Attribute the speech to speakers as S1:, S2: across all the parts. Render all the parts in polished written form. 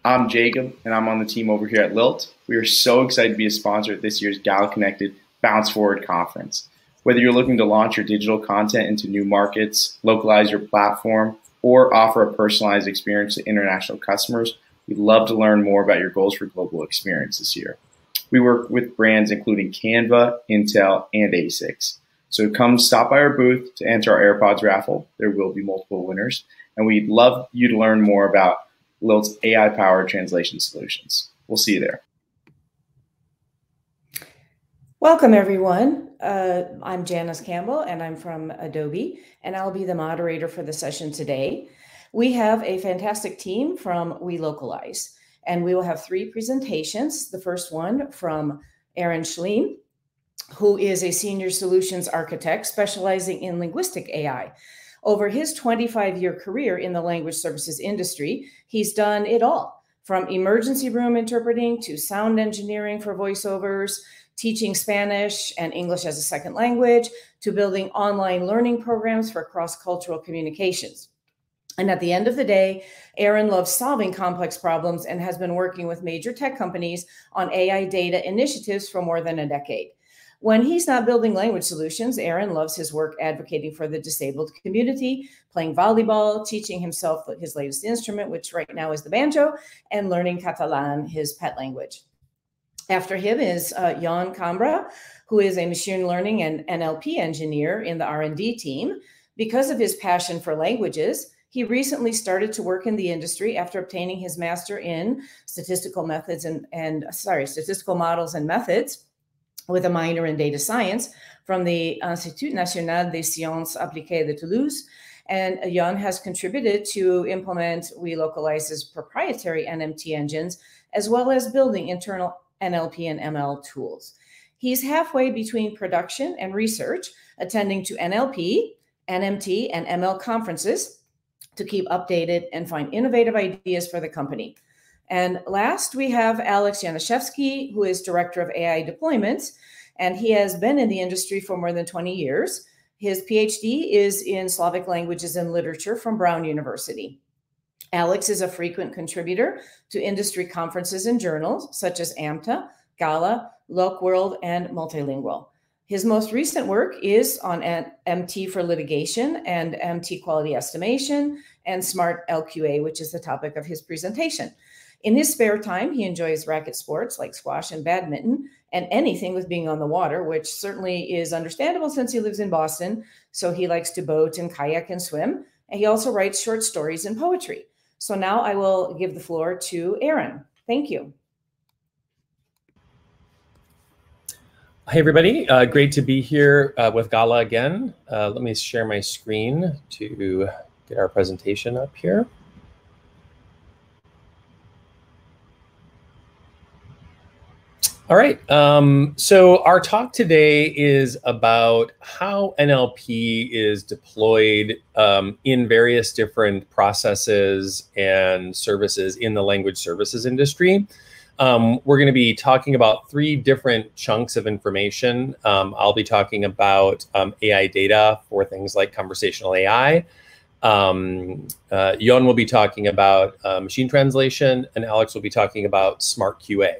S1: I'm Jacob, and I'm on the team over here at Lilt. We are so excited to be a sponsor at this year's GALA Connected Bounce Forward Conference. Whether you're looking to launch your digital content into new markets, localize your platform, or offer a personalized experience to international customers, we'd love to learn more about your goals for global experience this year. We work with brands including Canva, Intel, and ASICS. So come stop by our booth to enter our AirPods raffle. There will be multiple winners, and we'd love you to learn more about Lilt's AI-powered translation solutions. We'll see you there.
S2: Welcome, everyone. I'm Janice Campbell, and I'm from Adobe, and I'll be the moderator for the session today. We have a fantastic team from We Localize, and we will have 3 presentations. The first one from Aaron Schlein, who is a senior solutions architect specializing in linguistic AI. Over his 25-year career in the language services industry, he's done it all, from emergency room interpreting to sound engineering for voiceovers, teaching Spanish and English as a second language, to building online learning programs for cross-cultural communications. And at the end of the day, Aaron loves solving complex problems and has been working with major tech companies on AI data initiatives for more than a decade. When he's not building language solutions, Aaron loves his work advocating for the disabled community, playing volleyball, teaching himself his latest instrument, which right now is the banjo, and learning Catalan, his pet language. After him is Jan Cambra, who is a machine learning and NLP engineer in the R&D team. Because of his passion for languages, he recently started to work in the industry after obtaining his master in statistical models and methods, with a minor in data science from the Institut National des Sciences Appliquées de Toulouse. And Jan has contributed to implement We Localize's proprietary NMT engines, as well as building internal NLP and ML tools. He's halfway between production and research, attending to NLP, NMT, and ML conferences to keep updated and find innovative ideas for the company. And last, we have Alex Januszewski, who is Director of AI Deployments, and he has been in the industry for more than 20 years. His PhD is in Slavic languages and literature from Brown University. Alex is a frequent contributor to industry conferences and journals, such as AMTA, GALA, LocWorld, and Multilingual. His most recent work is on MT for litigation and MT quality estimation and smart LQA, which is the topic of his presentation. In his spare time, he enjoys racket sports like squash and badminton and anything with being on the water, which certainly is understandable since he lives in Boston. So he likes to boat and kayak and swim. And he also writes short stories and poetry. So now I will give the floor to Aaron. Thank you.
S3: Hey, everybody. Great to be here with GALA again. Let me share my screen to get our presentation up here. All right, so our talk today is about how NLP is deployed in various different processes and services in the language services industry. We're going to be talking about 3 different chunks of information. I'll be talking about AI data for things like conversational AI. Jon will be talking about machine translation, and Alex will be talking about smart QA.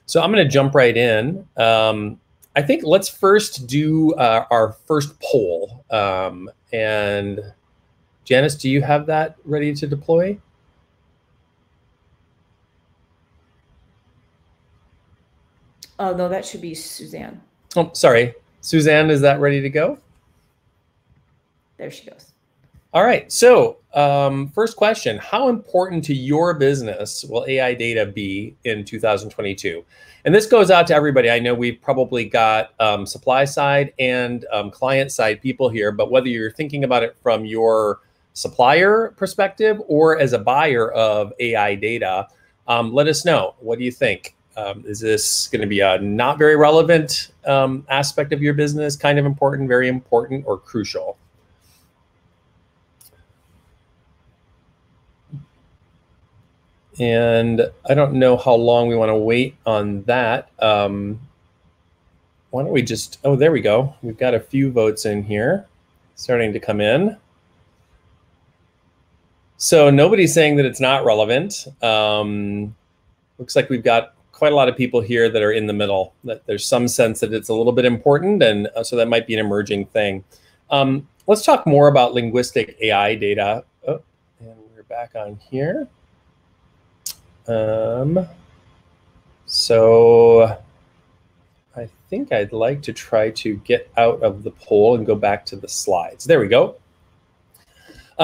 S3: So I'm going to jump right in. I think let's first do our first poll. And Janice, do you have that ready to deploy?
S2: Oh, no, that should be Suzanne.
S3: Oh, sorry. Suzanne, is that ready to go?
S2: There she goes.
S3: All right. So first question, how important to your business will AI data be in 2022? And this goes out to everybody. I know we've probably got supply side and client side people here, but whether you're thinking about it from your supplier perspective or as a buyer of AI data, let us know. What do you think? Is this going to be a not very relevant aspect of your business, kind of important, very important, or crucial? And I don't know how long we want to wait on that. Why don't we just, oh, there we go. We've got a few votes in here starting to come in. So nobody's saying that it's not relevant. Looks like we've got quite a lot of people here that are in the middle, that there's some sense that it's a little bit important, and so that might be an emerging thing. Let's talk more about linguistic AI data. Oh, and we're back on here. So I think I'd like to try to get out of the poll and go back to the slides. There we go.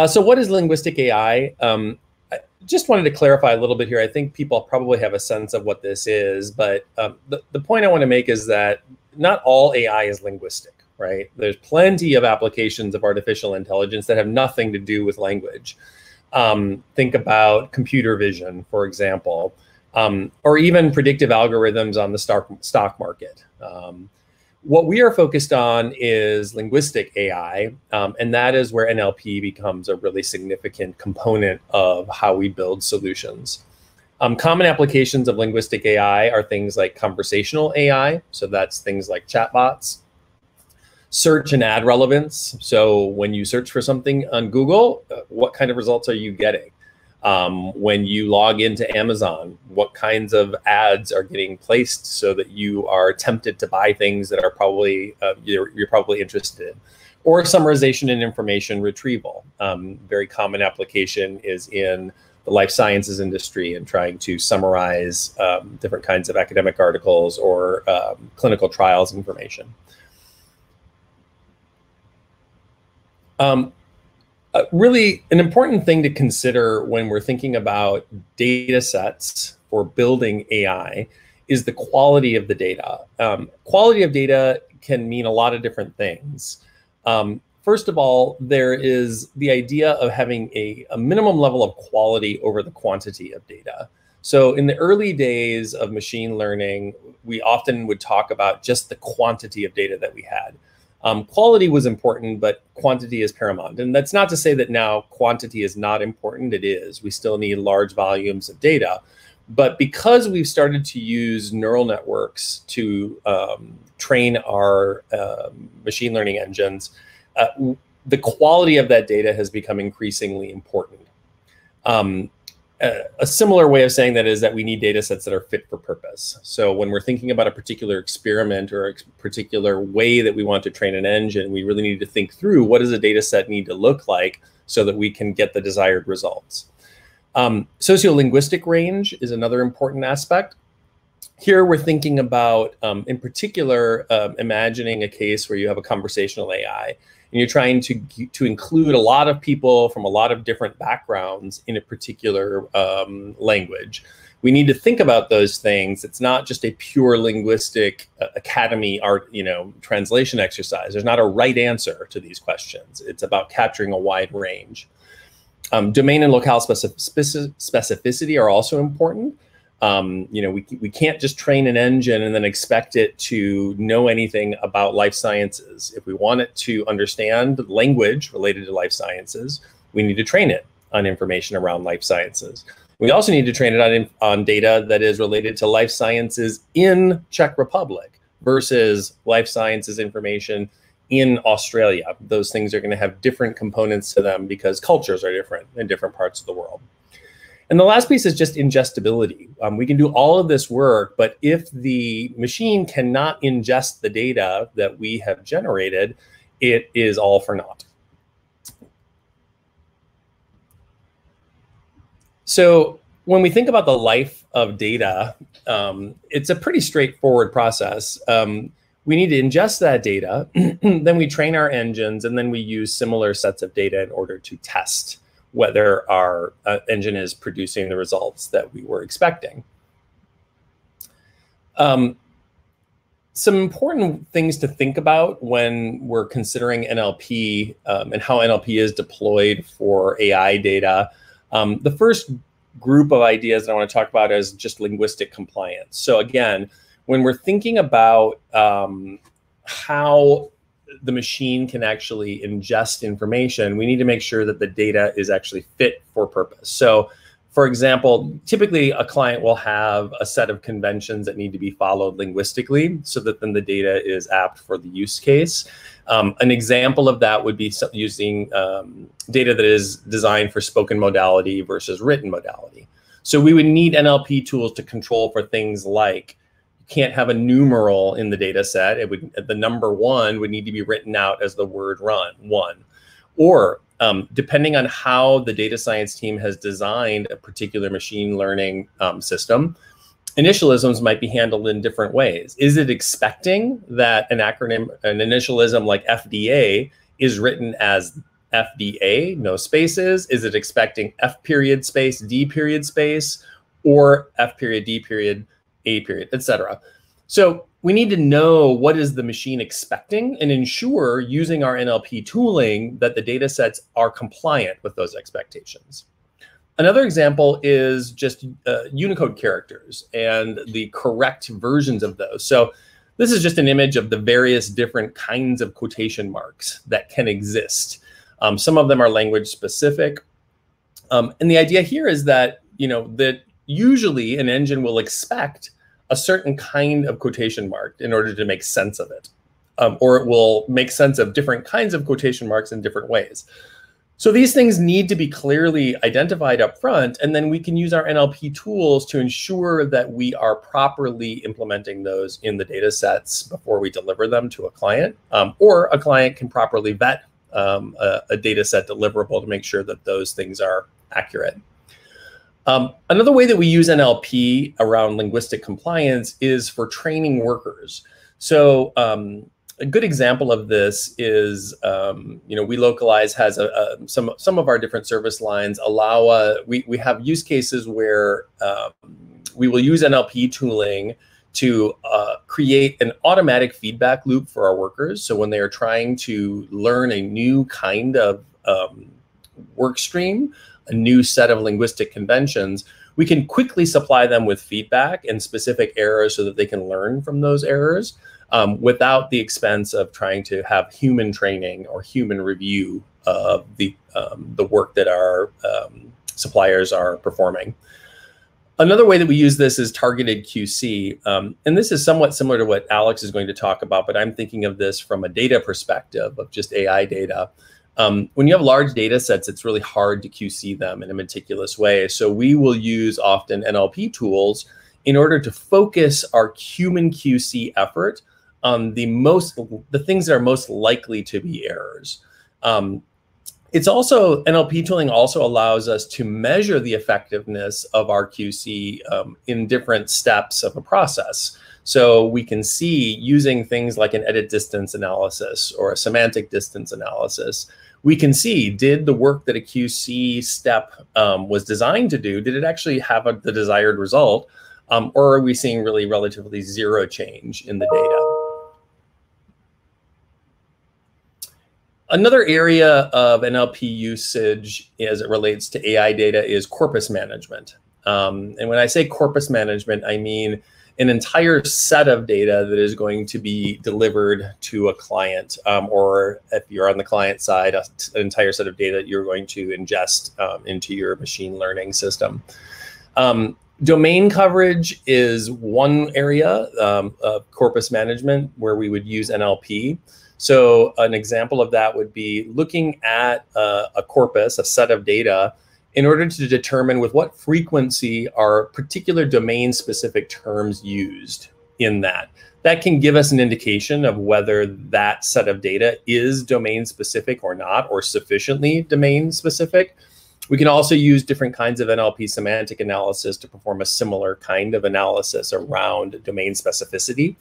S3: So what is linguistic AI? I just wanted to clarify a little bit here. I think people probably have a sense of what this is, but the point I want to make is that not all AI is linguistic, right? There's plenty of applications of artificial intelligence that have nothing to do with language. Think about computer vision, for example, or even predictive algorithms on the stock market. What we are focused on is linguistic AI, and that is where NLP becomes a really significant component of how we build solutions. Common applications of linguistic AI are things like conversational AI, so that's things like chatbots, search and ad relevance. So when you search for something on Google, what kind of results are you getting? When you log into Amazon, what kinds of ads are getting placed so that you are tempted to buy things that are probably you're probably interested in? Or summarization and information retrieval. Very common application is in the life sciences industry and trying to summarize different kinds of academic articles or clinical trials information. Really, an important thing to consider when we're thinking about data sets for building AI is the quality of the data. Quality of data can mean a lot of different things. First of all, there is the idea of having a minimum level of quality over the quantity of data. So in the early days of machine learning, we often would talk about just the quantity of data that we had. Quality was important, but quantity is paramount. And that's not to say that now quantity is not important. It is. We still need large volumes of data. But because we've started to use neural networks to train our machine learning engines, the quality of that data has become increasingly important. A similar way of saying that is that we need data sets that are fit for purpose. So when we're thinking about a particular experiment or a particular way that we want to train an engine, we really need to think through what does a data set need to look like so that we can get the desired results. Sociolinguistic range is another important aspect. Here we're thinking about, in particular, imagining a case where you have a conversational AI and you're trying to include a lot of people from a lot of different backgrounds in a particular language. We need to think about those things. It's not just a pure linguistic academy art, translation exercise. There's not a right answer to these questions. It's about capturing a wide range. Domain and locale specificity are also important. We can't just train an engine and then expect it to know anything about life sciences. If we want it to understand language related to life sciences, we need to train it on information around life sciences. We also need to train it on data that is related to life sciences in Czech Republic versus life sciences information in Australia. Those things are going to have different components to them because cultures are different in different parts of the world. And the last piece is just ingestibility. We can do all of this work, but if the machine cannot ingest the data that we have generated, it is all for naught. So when we think about the life of data, it's a pretty straightforward process. We need to ingest that data, then we train our engines, and then we use similar sets of data in order to test whether our engine is producing the results that we were expecting. Some important things to think about when we're considering NLP and how NLP is deployed for AI data. The first group of ideas that I want to talk about is just linguistic compliance. So again, when we're thinking about how the machine can actually ingest information, we need to make sure that the data is actually fit for purpose. So For example, typically a client will have a set of conventions that need to be followed linguistically so that then the data is apt for the use case. An example of that would be using data that is designed for spoken modality versus written modality. So we would need NLP tools to control for things like you can't have a numeral in the data set. The number 1 would need to be written out as the word one. Or depending on how the data science team has designed a particular machine learning system, initialisms might be handled in different ways. Is it expecting that an initialism like FDA is written as FDA, no spaces? Is it expecting F period space, D period space, or F period, D period, A period, etc.? So we need to know what is the machine expecting and ensure using our NLP tooling that the data sets are compliant with those expectations. Another example is just Unicode characters and the correct versions of those. So this is just an image of the various different kinds of quotation marks that can exist. Some of them are language specific. And the idea here is that, that usually an engine will expect a certain kind of quotation mark in order to make sense of it. Or it will make sense of different kinds of quotation marks in different ways. So these things need to be clearly identified up front, and then we can use our NLP tools to ensure that we are properly implementing those in the data sets before we deliver them to a client, or a client can properly vet a data set deliverable to make sure that those things are accurate. Another way that we use NLP around linguistic compliance is for training workers. So a good example of this is, we Localize has some of our different service lines we have use cases where we will use NLP tooling to create an automatic feedback loop for our workers. So when they are trying to learn a new kind of work stream, a new set of linguistic conventions, we can quickly supply them with feedback and specific errors so that they can learn from those errors without the expense of trying to have human training or human review of the work that our suppliers are performing. Another way that we use this is targeted QC. And this is somewhat similar to what Alex is going to talk about, but I'm thinking of this from a data perspective of just AI data. When you have large data sets, it's really hard to QC them in a meticulous way. So we will use often NLP tools in order to focus our human QC effort on the things that are most likely to be errors. NLP tooling also allows us to measure the effectiveness of our QC in different steps of a process. So we can see, using things like an edit distance analysis or a semantic distance analysis, we can see, did the work that a QC step was designed to do, did it actually have the desired result? Or are we seeing really relatively zero change in the data? Another area of NLP usage as it relates to AI data is corpus management. And when I say corpus management, I mean an entire set of data that is going to be delivered to a client, or if you're on the client side, an entire set of data that you're going to ingest into your machine learning system. Domain coverage is one area of corpus management where we would use NLP. So an example of that would be looking at a corpus, a set of data, in order to determine with what frequency are particular domain-specific terms used in that. That can give us an indication of whether that set of data is domain-specific or not, or sufficiently domain-specific. We can also use different kinds of NLP semantic analysis to perform a similar kind of analysis around domain specificity.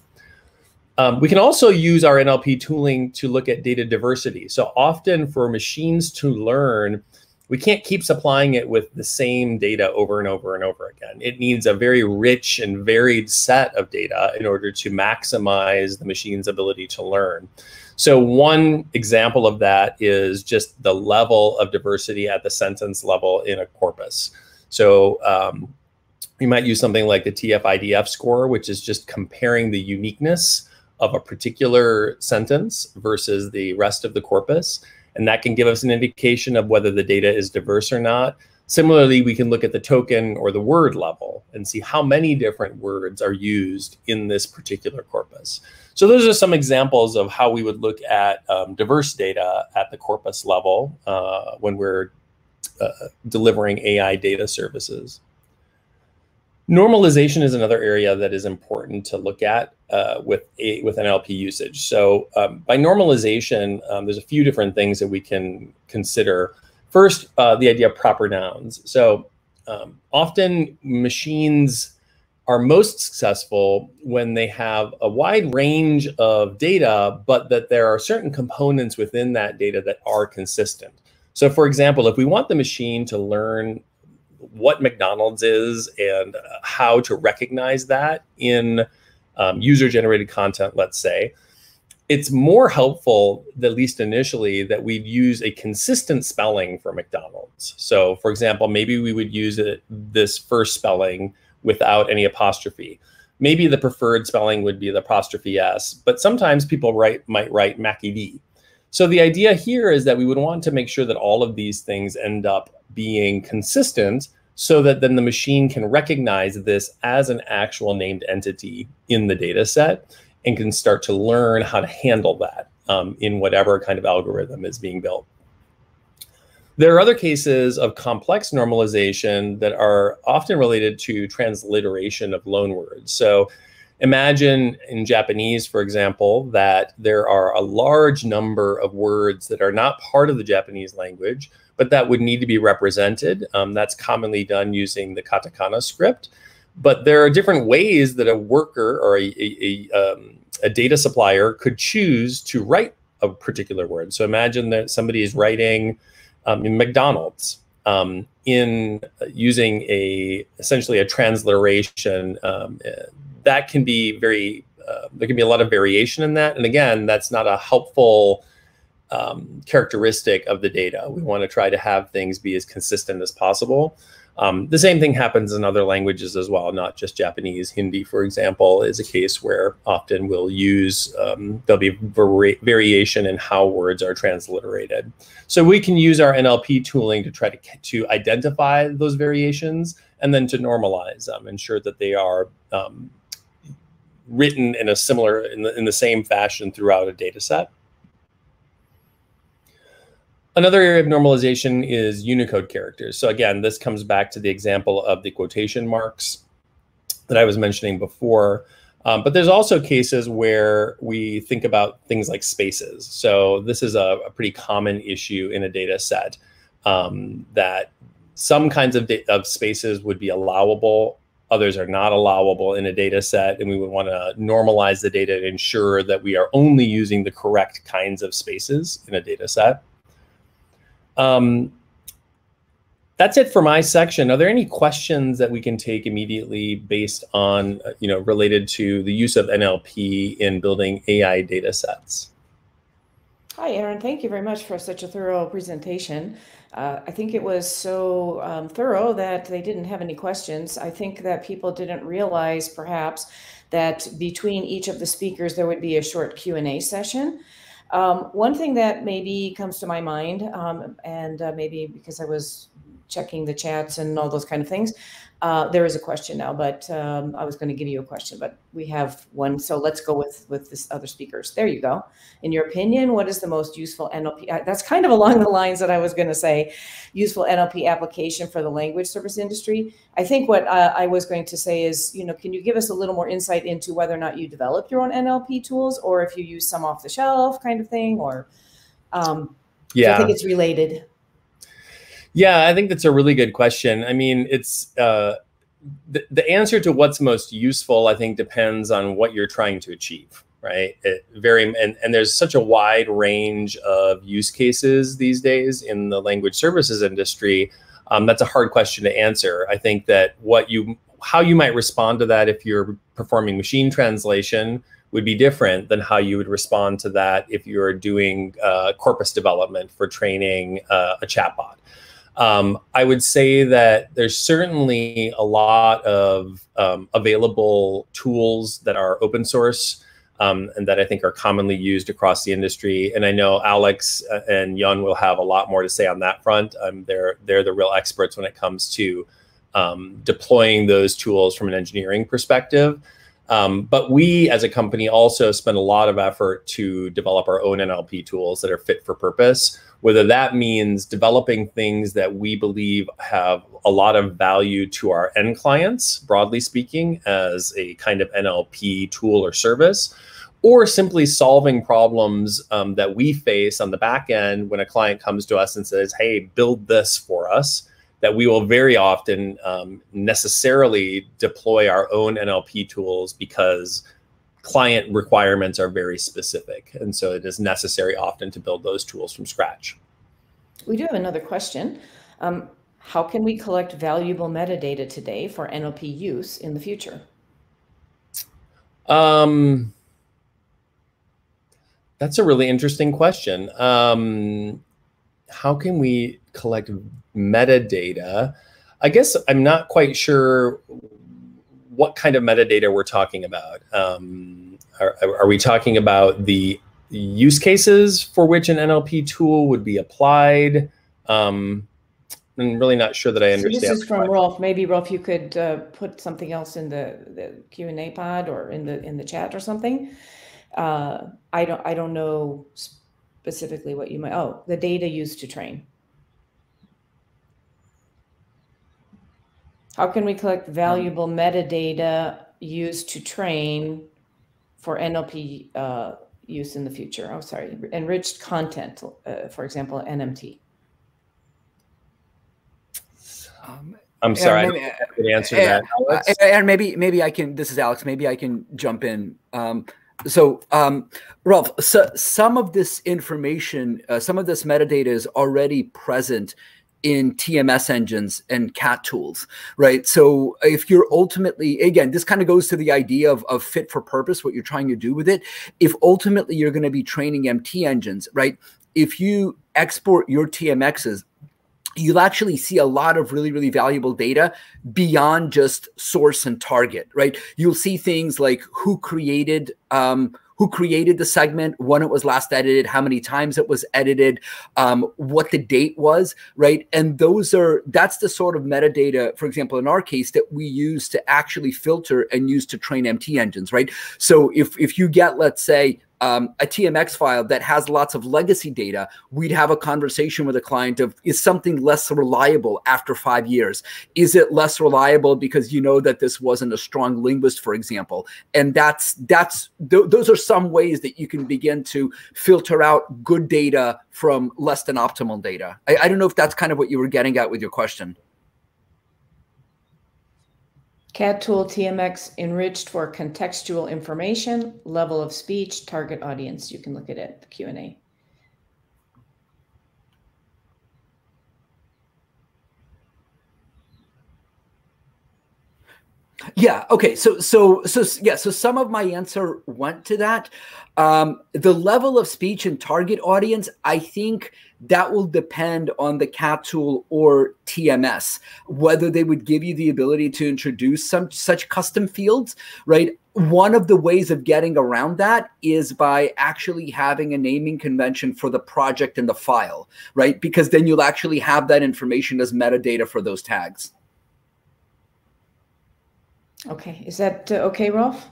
S3: We can also use our NLP tooling to look at data diversity. So often for machines to learn, we can't keep supplying it with the same data over and over and over again. It needs a very rich and varied set of data in order to maximize the machine's ability to learn. So one example of that is just the level of diversity at the sentence level in a corpus. So we might use something like the TF-IDF score, which is just comparing the uniqueness of a particular sentence versus the rest of the corpus. And that can give us an indication of whether the data is diverse or not. Similarly, we can look at the token or the word level and see how many different words are used in this particular corpus. So those are some examples of how we would look at diverse data at the corpus level when we're delivering AI data services. Normalization is another area that is important to look at with NLP usage. So by normalization, there's a few different things that we can consider. First, the idea of proper nouns. So often machines are most successful when they have a wide range of data, but that there are certain components within that data that are consistent. So for example, if we want the machine to learn what McDonald's is and how to recognize that in user-generated content, let's say, it's more helpful, at least initially, that we'd use a consistent spelling for McDonald's. So for example, maybe we would use this first spelling without any apostrophe. Maybe the preferred spelling would be the apostrophe S, but sometimes people might write Mackie D. So the idea here is that we would want to make sure that all of these things end up being consistent so that then the machine can recognize this as an actual named entity in the data set and can start to learn how to handle that in whatever kind of algorithm is being built. There are other cases of complex normalization that are often related to transliteration of loanwords. So imagine in Japanese, for example, that there are a large number of words that are not part of the Japanese language, but that would need to be represented. That's commonly done using the katakana script. But there are different ways that a worker or a data supplier could choose to write a particular word. So imagine that somebody is writing in McDonald's in using essentially a transliteration. That can be there can be a lot of variation in that. And again, that's not a helpful characteristic of the data. We want to try to have things be as consistent as possible. The same thing happens in other languages as well, not just Japanese. Hindi, for example, is a case where often we'll use, there'll be variation in how words are transliterated. So we can use our NLP tooling to try to identify those variations and then to normalize them, ensure that they are written in a similar, in the same fashion throughout a data set. Another area of normalization is Unicode characters. So again, this comes back to the example of the quotation marks that I was mentioning before. But there's also cases where we think about things like spaces. So this is a pretty common issue in a data set, that some kinds of spaces would be allowable, others are not allowable in a data set, and we would want to normalize the data to ensure that we are only using the correct kinds of spaces in a data set. That's it for my section. Are there any questions that we can take immediately based on, related to the use of NLP in building AI data sets?
S2: Hi, Aaron. Thank you very much for such a thorough presentation. I think it was so thorough that they didn't have any questions. I think that people didn't realize perhaps that between each of the speakers, there would be a short Q&A session. One thing that maybe comes to my mind, and maybe because I was checking the chats and all those kind of things, there is a question now, but I was going to give you a question, but we have one. So let's go with this other speakers. There you go. In your opinion, what is the most useful NLP? That's kind of along the lines that I was going to say, useful NLP application for the language service industry. I think what I was going to say is, can you give us a little more insight into whether or not you develop your own NLP tools, or if you use some off the shelf kind of thing, or
S3: yeah,
S2: I think it's related.
S3: Yeah, I think that's a really good question. I mean, it's the answer to what's most useful, I think, depends on what you're trying to achieve, right? And there's such a wide range of use cases these days in the language services industry. That's a hard question to answer. I think that how you might respond to that if you're performing machine translation would be different than how you would respond to that if you're doing corpus development for training a chatbot. I would say that there's certainly a lot of available tools that are open source and that I think are commonly used across the industry. And I know Alex and Jan will have a lot more to say on that front. They're the real experts when it comes to deploying those tools from an engineering perspective. But we as a company also spend a lot of effort to develop our own NLP tools that are fit for purpose, whether that means developing things that we believe have a lot of value to our end clients, broadly speaking, as a kind of NLP tool or service, or simply solving problems that we face on the back end when a client comes to us and says, hey, build this for us, that we will very often necessarily deploy our own NLP tools because client requirements are very specific. And so it is necessary often to build those tools from scratch.
S2: We do have another question. How can we collect valuable metadata today for NLP use in the future?
S3: That's a really interesting question. How can we collect metadata? I guess I'm not quite sure what kind of metadata we're talking about. Are we talking about the use cases for which an NLP tool would be applied? I'm really not sure that I understand.
S2: So this is from Rolf. Maybe Rolf, you could put something else in the Q&A pod or in the chat or something. I don't know specifically what you might. Oh, the data used to train. How can we collect valuable metadata used to train for NLP use in the future? Oh, sorry, enriched content, for example, NMT.
S3: I'm sorry, I could answer that. Alex?
S4: And maybe I can. This is Alex. Maybe I can jump in. Rolf, so some of this information, some of this metadata is already present in TMS engines and CAT tools, right? So if you're ultimately, again, this kind of goes to the idea of fit for purpose, what you're trying to do with it. If ultimately you're going to be training MT engines, right? If you export your TMXs, you'll actually see a lot of really, really valuable data beyond just source and target, right? You'll see things like who created the segment, when it was last edited, how many times it was edited, what the date was, right? And that's the sort of metadata, for example, in our case, that we use to actually filter and use to train MT engines, right? So if you get, let's say, a TMX file that has lots of legacy data, we'd have a conversation with a client of, is something less reliable after 5 years? Is it less reliable because you know that this wasn't a strong linguist, for example? And those are some ways that you can begin to filter out good data from less than optimal data. I don't know if that's kind of what you were getting at with your question.
S2: CAD tool TMX enriched for contextual information, level of speech, target audience. You can look at it, the Q&A.
S4: Yeah. Okay. So some of my answer went to that. The level of speech and target audience, I think that will depend on the CAT tool or TMS, whether they would give you the ability to introduce some such custom fields, right? One of the ways of getting around that is by actually having a naming convention for the project and the file, right? Because then you'll actually have that information as metadata for those tags.
S2: Okay, is that okay, Rolf?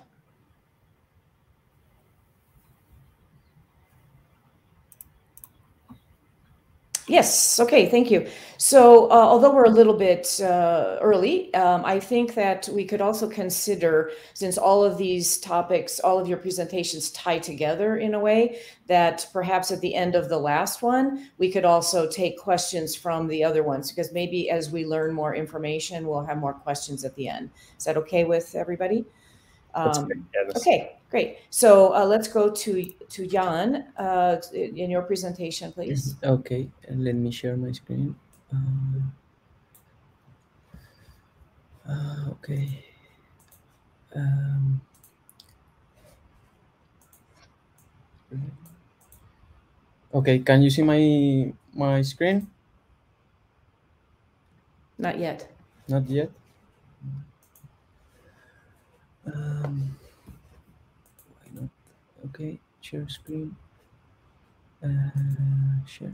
S2: Yes, okay, thank you. So although we're a little bit early, I think that we could also consider, since all of these topics, all of your presentations tie together in a way, that perhaps at the end of the last one, we could also take questions from the other ones, because maybe as we learn more information, we'll have more questions at the end. Is that okay with everybody? Okay, great. So let's go to Jan in your presentation, please.
S5: Okay, and let me share my screen. Okay. Okay, can you see my screen?
S2: Not yet.
S5: Not yet. Why not? Okay, share screen. Share.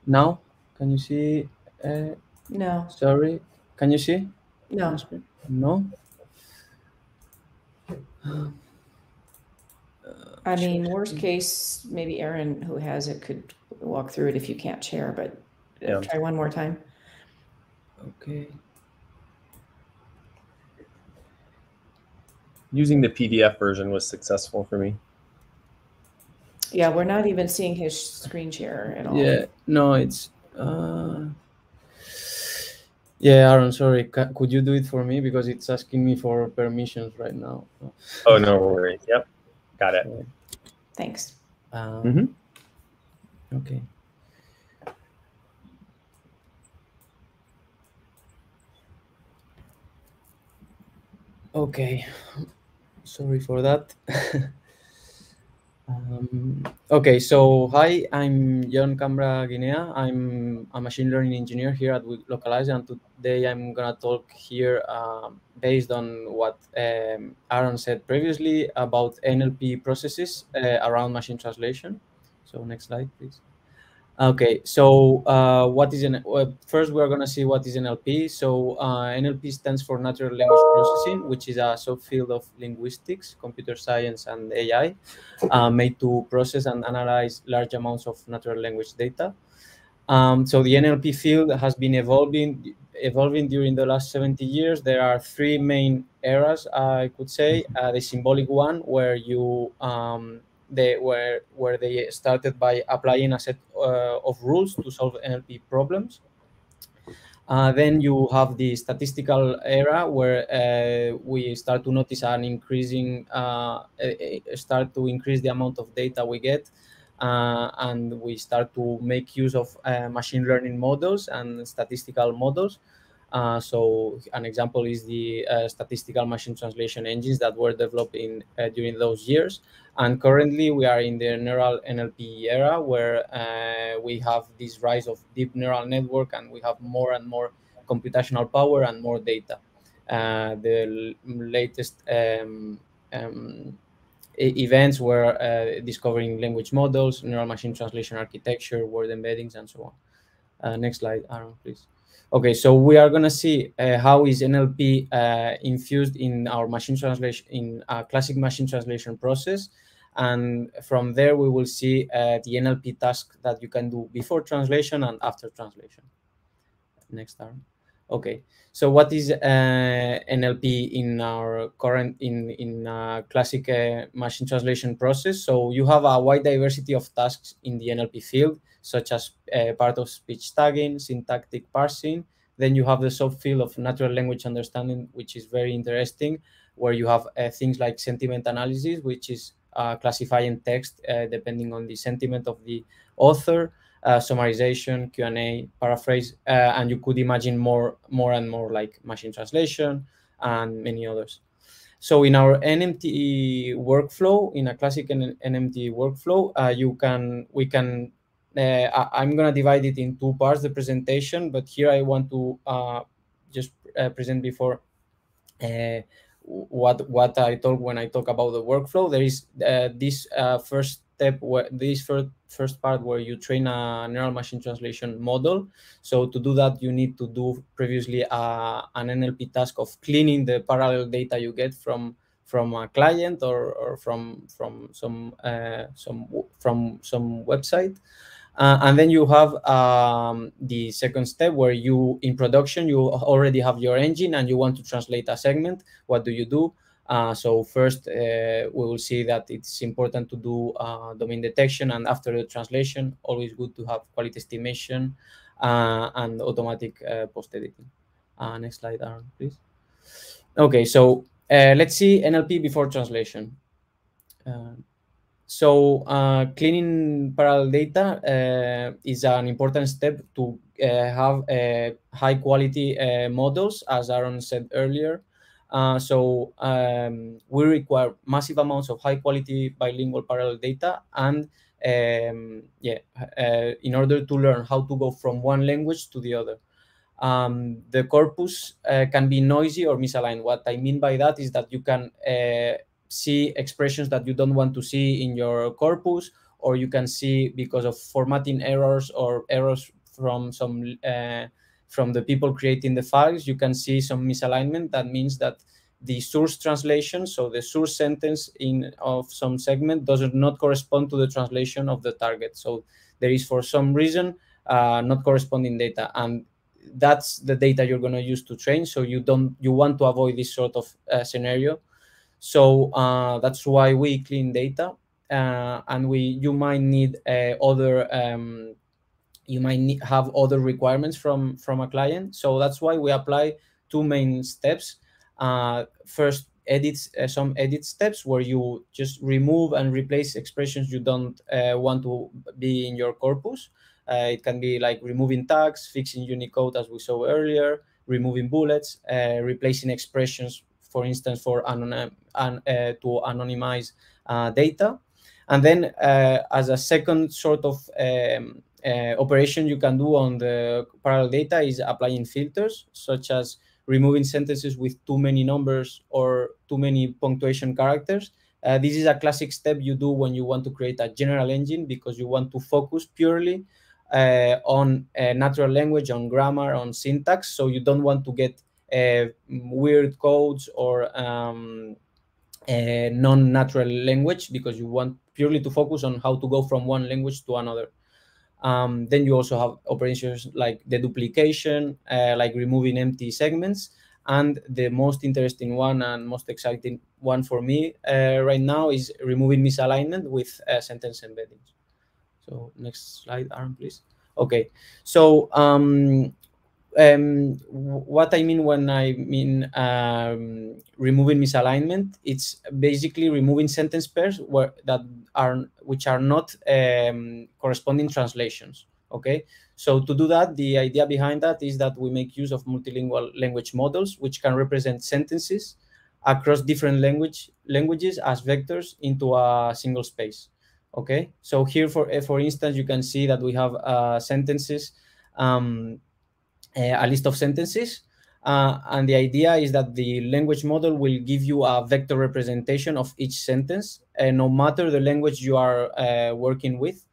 S5: Now, can you see?
S2: No.
S5: Sorry, can you see?
S2: No.
S5: No.
S2: I mean, worst case, maybe Aaron, who has it, could walk through it if you can't share, but
S3: Yeah.
S2: try one more time.
S5: Okay.
S3: Using the PDF version was successful for me.
S2: Yeah, we're not even seeing his screen share at all.
S5: Yeah, no, it's yeah, Aaron, sorry, could you do it for me, because it's asking me for permissions right now.
S3: Oh, no worries. Yep, got it.
S2: Thanks.
S5: Okay. Okay, sorry for that. Okay, so hi, I'm John Cambra Guinea. I'm a machine learning engineer here at Localization, and today I'm gonna talk here based on what Aaron said previously about NLP processes around machine translation. So next slide, please. Okay, so what is first we're going to see what is NLP. So NLP stands for natural language processing, which is a subfield of linguistics, computer science, and AI, made to process and analyze large amounts of natural language data. So the NLP field has been evolving during the last 70 years. There are three main eras, I could say. The symbolic one, where you where they started by applying a set of rules to solve NLP problems. Then you have the statistical era, where we start to notice an increasing, start to increase the amount of data we get, and we start to make use of machine learning models and statistical models. So an example is the statistical machine translation engines that were developed during those years. And currently we are in the neural NLP era, where we have this rise of deep neural network, and we have more and more computational power and more data. The latest events were discovering language models, neural machine translation architecture, word embeddings, and so on. Next slide, Aaron, please. Okay, so we are going to see how is NLP infused in our machine translation, in a classic machine translation process. And from there, we will see the NLP task that you can do before translation and after translation. Next, Aaron. Okay, so what is NLP in our current classic machine translation process? So you have a wide diversity of tasks in the NLP field, such as part of speech tagging, syntactic parsing. Then you have the subfield of natural language understanding, which is very interesting, where you have things like sentiment analysis, which is classifying text depending on the sentiment of the author. Summarization, Q&A, paraphrase, and you could imagine more and more, like machine translation and many others. So in our NMT workflow, in a classic NMT workflow, I'm going to divide it in two parts, the presentation, but here I want to just present before what I talk when I talk about the workflow. There is this first step, where this first part, where you train a neural machine translation model. So to do that, you need to do previously an NLP task of cleaning the parallel data you get from a client or from some website. And then you have the second step, where you, in production, you already have your engine and you want to translate a segment. What do you do? So first, we will see that it's important to do domain detection, and after the translation, always good to have quality estimation and automatic post-editing. Next slide, Aaron, please. Okay, so let's see NLP before translation. So cleaning parallel data is an important step to have high quality models, as Aaron said earlier. So we require massive amounts of high quality bilingual parallel data, and in order to learn how to go from one language to the other. The corpus can be noisy or misaligned. What I mean by that is that you can see expressions that you don't want to see in your corpus, or you can see because of formatting errors or errors from some from the people creating the files, you can see some misalignment. That means that the source translation, so the source sentence of some segment, does not correspond to the translation of the target. So there is, for some reason, not corresponding data, and that's the data you're going to use to train. So you want to avoid this sort of scenario. So that's why we clean data, and you might need have other requirements from a client. So that's why we apply two main steps. First, some edit steps where you just remove and replace expressions you don't want to be in your corpus. It can be like removing tags, fixing Unicode as we saw earlier, removing bullets, replacing expressions, for instance, to anonymize data. And then as a second sort of operation you can do on the parallel data is applying filters, such as removing sentences with too many numbers or too many punctuation characters. This is a classic step you do when you want to create a general engine, because you want to focus purely on natural language, on grammar, on syntax. So you don't want to get weird codes or non-natural language, because you want purely to focus on how to go from one language to another. Then you also have operations like the duplication, like removing empty segments. And the most interesting one and most exciting one for me right now is removing misalignment with sentence embeddings. So next slide, Aaron, please. Okay, so what I mean when I mean removing misalignment, it's basically removing sentence pairs which are not corresponding translations. Okay, so to do that, the idea behind that is that we make use of multilingual language models, which can represent sentences across different languages as vectors into a single space. Okay, so here, for instance, you can see that we have sentences, a list of sentences, and the idea is that the language model will give you a vector representation of each sentence, no matter the language you are working with,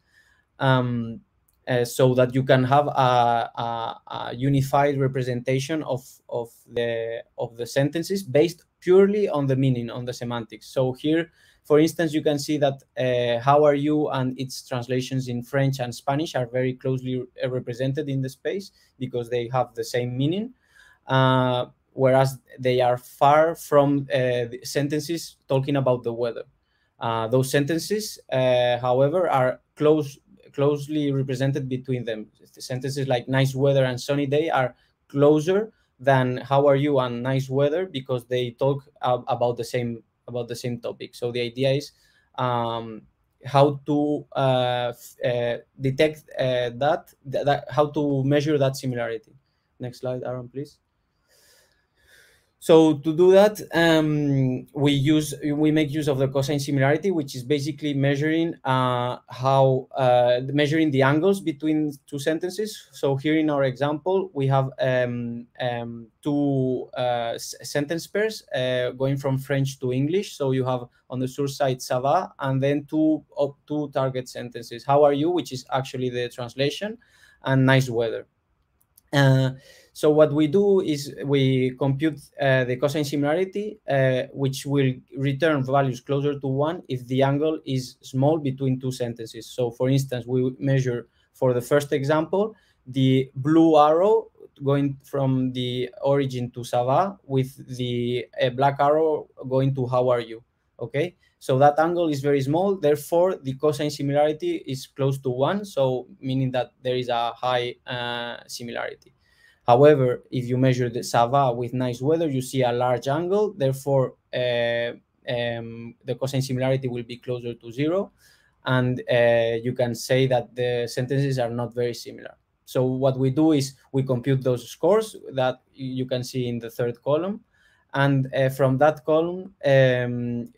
S5: so that you can have a unified representation of the sentences based purely on the meaning, on the semantics. So here, for instance, you can see that how are you and its translations in French and Spanish are very closely represented in the space because they have the same meaning, whereas they are far from sentences talking about the weather. Those sentences, however, are closely represented between them. The sentences like nice weather and sunny day are closer than how are you and nice weather, because they talk about the same topic. So the idea is how to detect how to measure that similarity. Next slide, Aaron, please. So to do that, we make use of the cosine similarity, which is basically measuring measuring the angles between two sentences. So here in our example, we have two sentence pairs going from French to English. So you have on the source side "ça va," and then two target sentences: "How are you," which is actually the translation, and "nice weather." So what we do is we compute the cosine similarity, which will return values closer to 1 if the angle is small between two sentences. So for instance, we measure, for the first example, the blue arrow going from the origin to "ça va" with the black arrow going to "how are you." Okay, so that angle is very small, therefore the cosine similarity is close to 1, so meaning that there is a high similarity. However, if you measure the "ça va" with "nice weather," you see a large angle, therefore the cosine similarity will be closer to 0, and you can say that the sentences are not very similar. So what we do is we compute those scores that you can see in the third column, and from that column,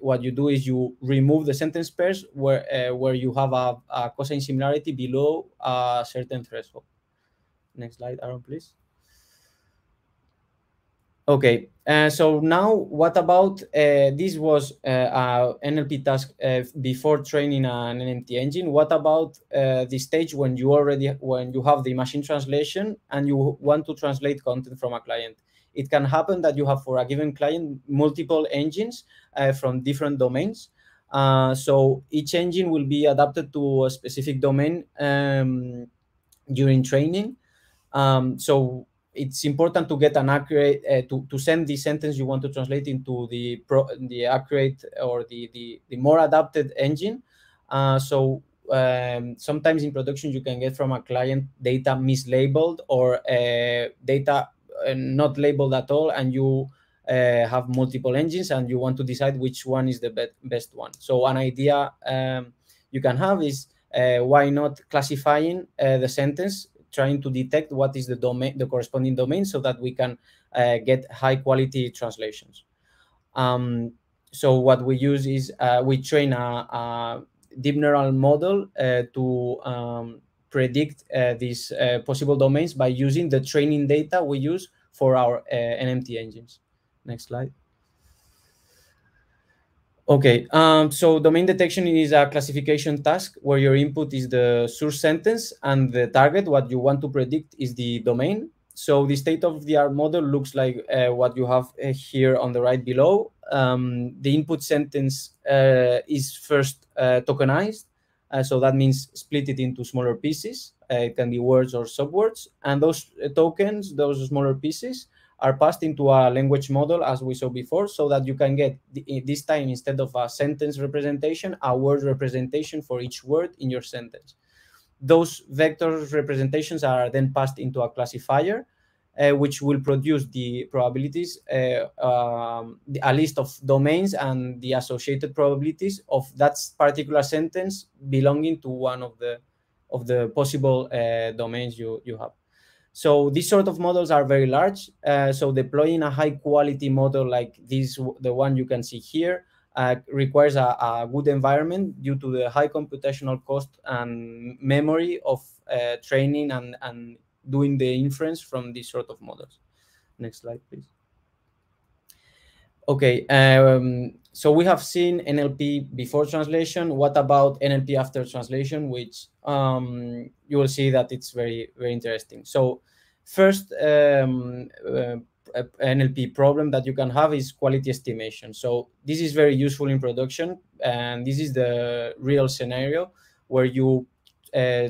S5: what you do is you remove the sentence pairs where you have a cosine similarity below a certain threshold. Next slide, Aaron, please. Okay, so now what about this was a NLP task before training an NMT engine. What about the stage when you have the machine translation and you want to translate content from a client? It can happen that you have, for a given client, multiple engines from different domains. So each engine will be adapted to a specific domain during training. So it's important to get an accurate to send the sentence you want to translate into the accurate or the more adapted engine. So sometimes in production you can get from a client data mislabeled or data not labeled at all, and you have multiple engines and you want to decide which one is the best one. So an idea you can have is why not classifying the sentence, trying to detect what is the domain, the corresponding domain, so that we can get high quality translations. So what we use is we train a deep neural model to predict these possible domains by using the training data we use for our NMT engines. Next slide. Okay, so domain detection is a classification task where your input is the source sentence and the target, what you want to predict, is the domain. So the state-of-the-art model looks like what you have here on the right below. The input sentence is first tokenized. So that means split it into smaller pieces. It can be words or subwords. And those tokens, those smaller pieces, are passed into a language model, as we saw before, so that you can get, this time, instead of a sentence representation, a word representation for each word in your sentence. Those vector representations are then passed into a classifier, which will produce the probabilities, a list of domains and the associated probabilities of that particular sentence belonging to one of the possible domains you have. So these sort of models are very large. So deploying a high quality model like this, the one you can see here, requires a good environment due to the high computational cost and memory of training and doing the inference from these sort of models. Next slide, please. Okay, so we have seen NLP before translation. What about NLP after translation, which you will see that it's very, very interesting. So first, NLP problem that you can have is quality estimation. So this is very useful in production, and this is the real scenario where you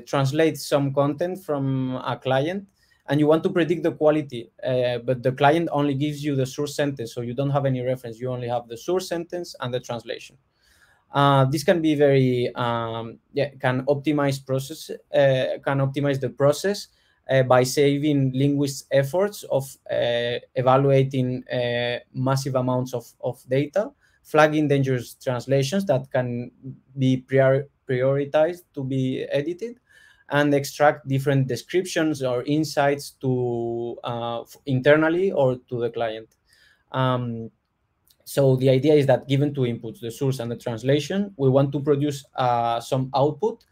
S5: translate some content from a client and you want to predict the quality, but the client only gives you the source sentence, so you don't have any reference. You only have the source sentence and the translation. This can be very can optimize the process by saving linguists' efforts of evaluating massive amounts of data, flagging dangerous translations that can be prioritized to be edited, and extract different descriptions or insights to internally or to the client. So the idea is that, given two inputs, the source and the translation, we want to produce some output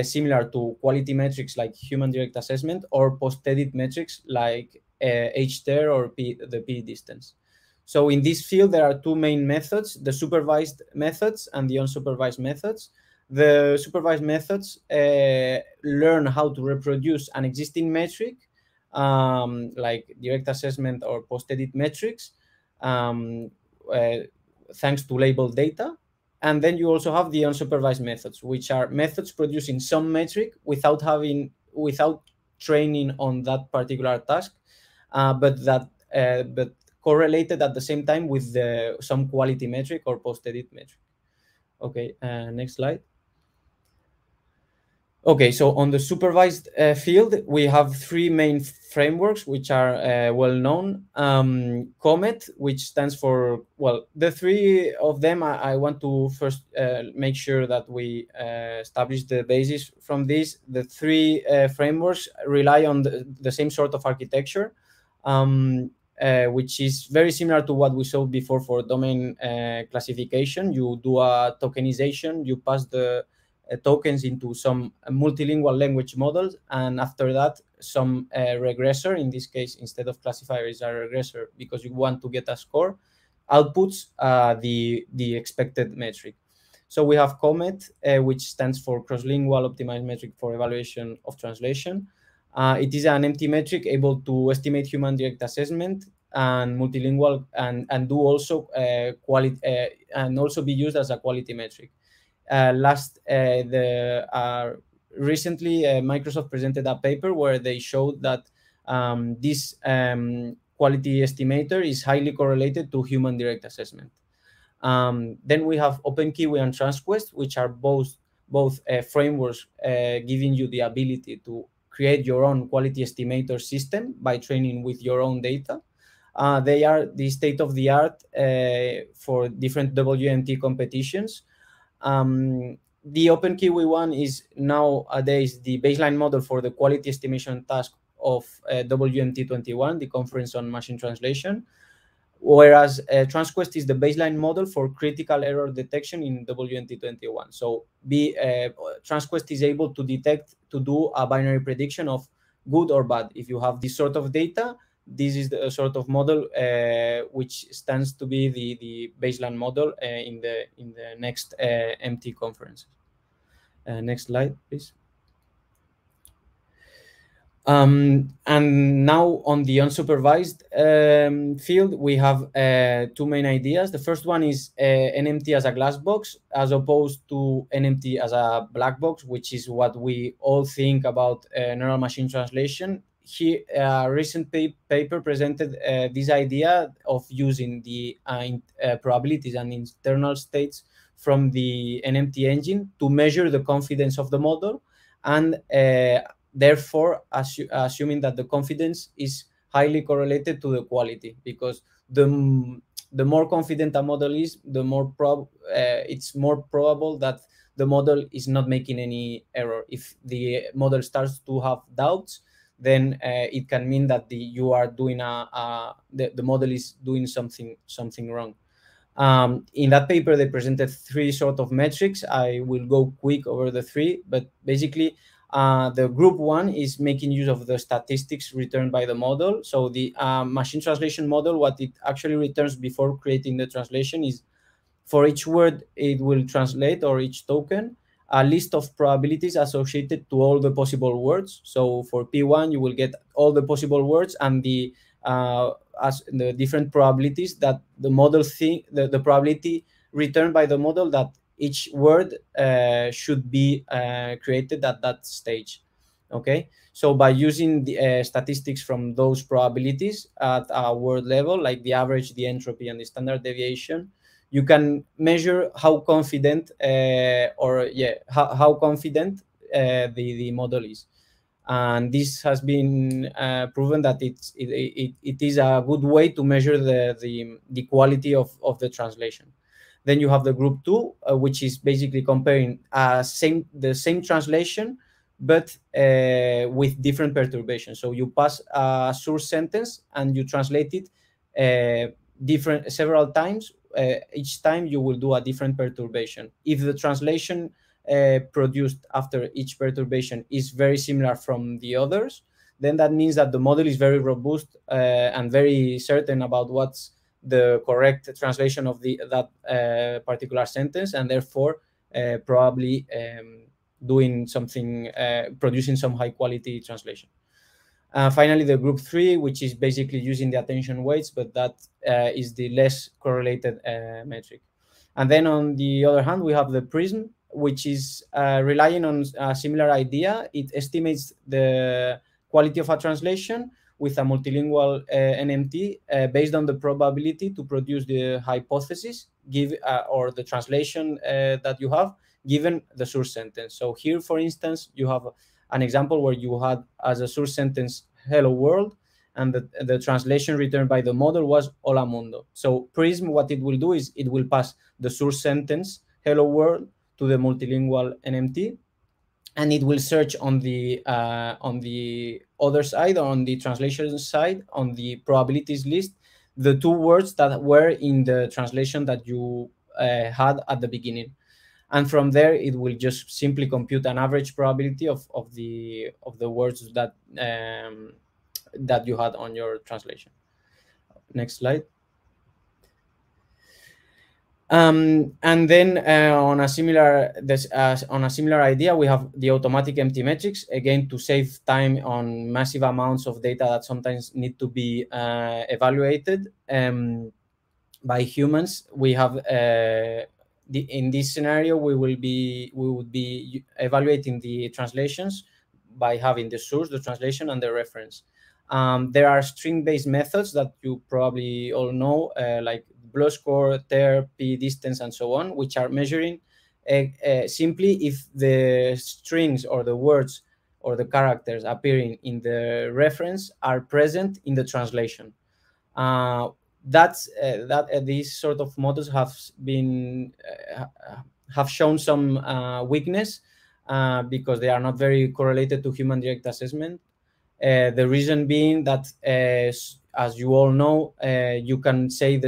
S5: similar to quality metrics like human direct assessment, or post-edit metrics like h-ter or the p-distance. So in this field, there are two main methods: the supervised methods and the unsupervised methods. The supervised methods learn how to reproduce an existing metric, like direct assessment or post-edit metrics, thanks to labeled data. And then you also have the unsupervised methods, which are methods producing some metric without training on that particular task, but correlated at the same time with some quality metric or post-edit metric. Okay, next slide. Okay, so on the supervised field, we have three main frameworks which are well known. COMET, which stands for, well, the three of them, I want to first make sure that we establish the basis from this. The three frameworks rely on the same sort of architecture, which is very similar to what we saw before for domain classification. You do a tokenization, you pass the tokens into some multilingual language models, and after that some regressor, in this case instead of classifier is a regressor because you want to get a score, outputs the expected metric. So we have COMET, which stands for Cross-Lingual Optimized Metric for Evaluation of Translation. It is an empty metric able to estimate human direct assessment and multilingual, and do also quality, and also be used as a quality metric. Recently, Microsoft presented a paper where they showed that this quality estimator is highly correlated to human direct assessment. Then we have OpenKiwi and TransQuest, which are both frameworks giving you the ability to create your own quality estimator system by training with your own data. They are the state of the art for different WMT competitions. The OpenKiwi one is nowadays the baseline model for the quality estimation task of WMT21, the Conference on Machine Translation, whereas TransQuest is the baseline model for critical error detection in WMT21. So TransQuest is able to do a binary prediction of good or bad. If you have this sort of data, this is the sort of model which stands to be the baseline model in the next MT conference. Next slide, please. And now on the unsupervised field, we have two main ideas. The first one is NMT as a glass box, as opposed to NMT as a black box, which is what we all think about neural machine translation. Here, a recent paper presented this idea of using the probabilities and internal states from the NMT engine to measure the confidence of the model, and therefore assuming that the confidence is highly correlated to the quality, because the more confident a model is, the more it's more probable that the model is not making any error. If the model starts to have doubts, then it can mean that you are doing the model is doing something wrong. In that paper, they presented three sort of metrics. I will go quick over the three, but basically the group one is making use of the statistics returned by the model. So the machine translation model, what it actually returns before creating the translation is, for each word it will translate, or each token, a list of probabilities associated to all the possible words. So for P1, you will get all the possible words and the different probabilities that the model the probability returned by the model that each word should be created at that stage. Okay, so by using the statistics from those probabilities at a word level, like the average, the entropy, and the standard deviation, you can measure how confident how confident the model is. And this has been proven that it is a good way to measure the quality of the translation. Then you have the group two, which is basically comparing the same translation, but with different perturbations. So you pass a source sentence and you translate it several times. Each time you will do a different perturbation. If the translation produced after each perturbation is very similar from the others, then that means that the model is very robust and very certain about what's the correct translation of that particular sentence, and therefore probably doing something, producing some high quality translation. Finally, the group three, which is basically using the attention weights, but that is the less correlated metric. And then on the other hand, we have the PRISM, which is relying on a similar idea. It estimates the quality of a translation with a multilingual NMT based on the probability to produce the hypothesis or the translation that you have given the source sentence. So here, for instance, you have an example where you had as a source sentence "Hello World," and the translation returned by the model was "Hola Mundo." So PRISM, what it will do is it will pass the source sentence "Hello World" to the multilingual NMT, and it will search on the other side, or on the translation side, on the probabilities list, the two words that were in the translation that you had at the beginning. And from there, it will just simply compute an average probability of the words that that you had on your translation. Next slide. And then on a similar idea, we have the automatic empty metrics, again to save time on massive amounts of data that sometimes need to be evaluated by humans. We have in this scenario, we would be evaluating the translations by having the source, the translation, and the reference. There are string-based methods that you probably all know, like BLO score, TER, P distance, and so on, which are measuring simply if the strings or the words or the characters appearing in the reference are present in the translation. These sort of models have been have shown some weakness because they are not very correlated to human direct assessment. The reason being that, as you all know, you can say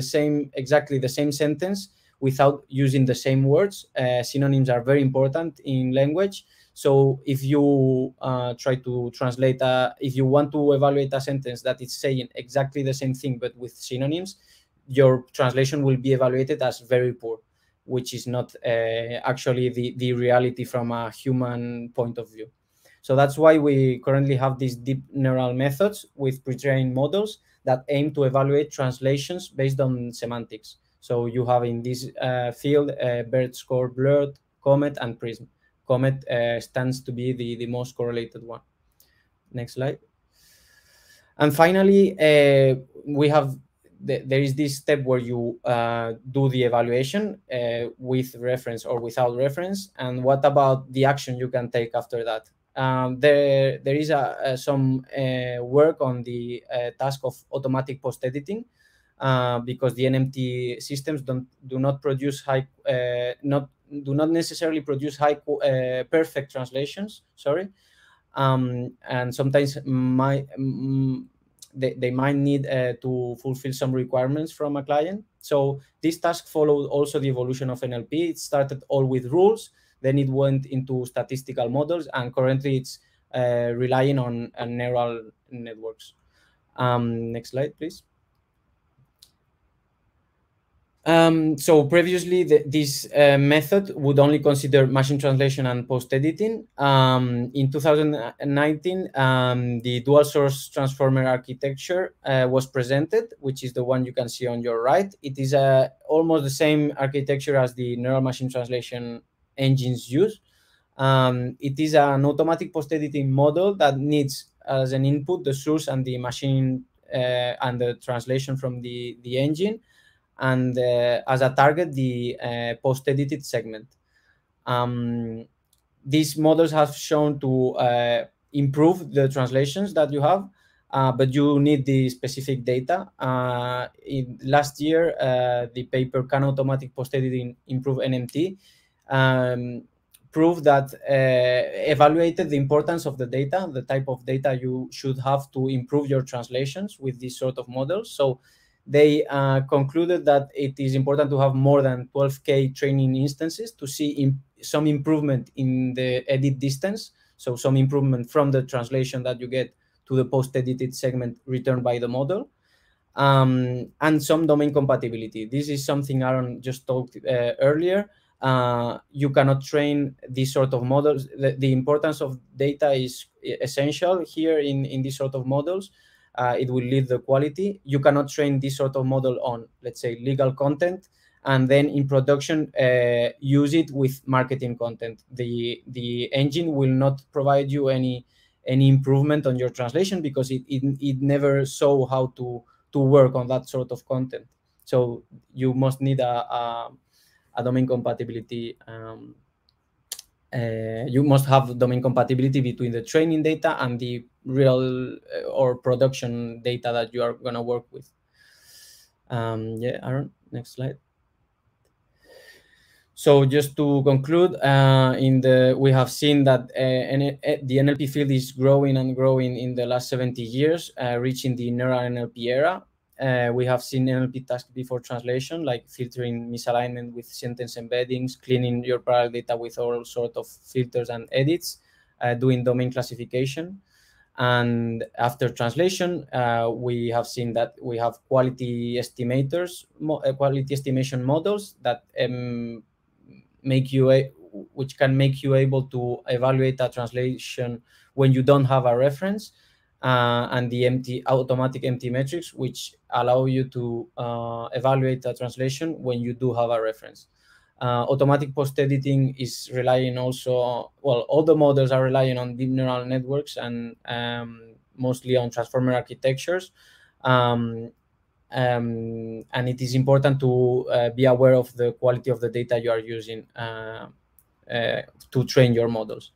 S5: exactly the same sentence without using the same words. Synonyms are very important in language. So if you try to translate, if you want to evaluate a sentence that is saying exactly the same thing but with synonyms, your translation will be evaluated as very poor, which is not actually the reality from a human point of view. So that's why we currently have these deep neural methods with pre-trained models that aim to evaluate translations based on semantics. So you have in this field BERT score, BLERT, COMET, and PRISM. COMET stands to be the most correlated one. Next slide. And finally, we have there is this step where you do the evaluation with reference or without reference. And what about the action you can take after that? There is some work on the task of automatic post-editing because the NMT systems do not necessarily produce perfect translations. Sorry, and sometimes they might need to fulfill some requirements from a client. So this task followed also the evolution of NLP. It started all with rules, then it went into statistical models, and currently it's relying on neural networks. Next slide, please. So previously, this method would only consider machine translation and post-editing. In 2019, the dual source transformer architecture was presented, which is the one you can see on your right. It is almost the same architecture as the neural machine translation engines use. It is an automatic post-editing model that needs as an input the source and the machine and the translation from the engine, and as a target the post-edited segment. These models have shown to improve the translations that you have, but you need the specific data. Last year, the paper Can Automatic Post-Editing Improve NMT proved that evaluated the importance of the data, the type of data you should have to improve your translations with these sort of models. So they concluded that it is important to have more than 12K training instances to see some improvement in the edit distance. So some improvement from the translation that you get to the post-edited segment returned by the model, and some domain compatibility. This is something Aaron just talked earlier. You cannot train these sort of models. The importance of data is essential here in these sort of models. It will lead the quality. You cannot train this sort of model on, let's say, legal content, and then in production use it with marketing content. The engine will not provide you any improvement on your translation because it never saw how to work on that sort of content. So you must need a domain compatibility. You must have domain compatibility between the training data and the real or production data that you are going to work with. Yeah, Aaron, next slide. So just to conclude, we have seen that the NLP field is growing and growing in the last 70 years, reaching the neural NLP era. we have seen NLP tasks before translation, like filtering misalignment with sentence embeddings, cleaning your parallel data with all sort of filters and edits, doing domain classification. And after translation, we have seen that we have quality estimators, quality estimation models that which can make you able to evaluate a translation when you don't have a reference, and the automatic empty metrics, which allow you to evaluate a translation when you do have a reference. Automatic post-editing is relying also, well, all the models are relying on deep neural networks and mostly on transformer architectures. And it is important to be aware of the quality of the data you are using to train your models.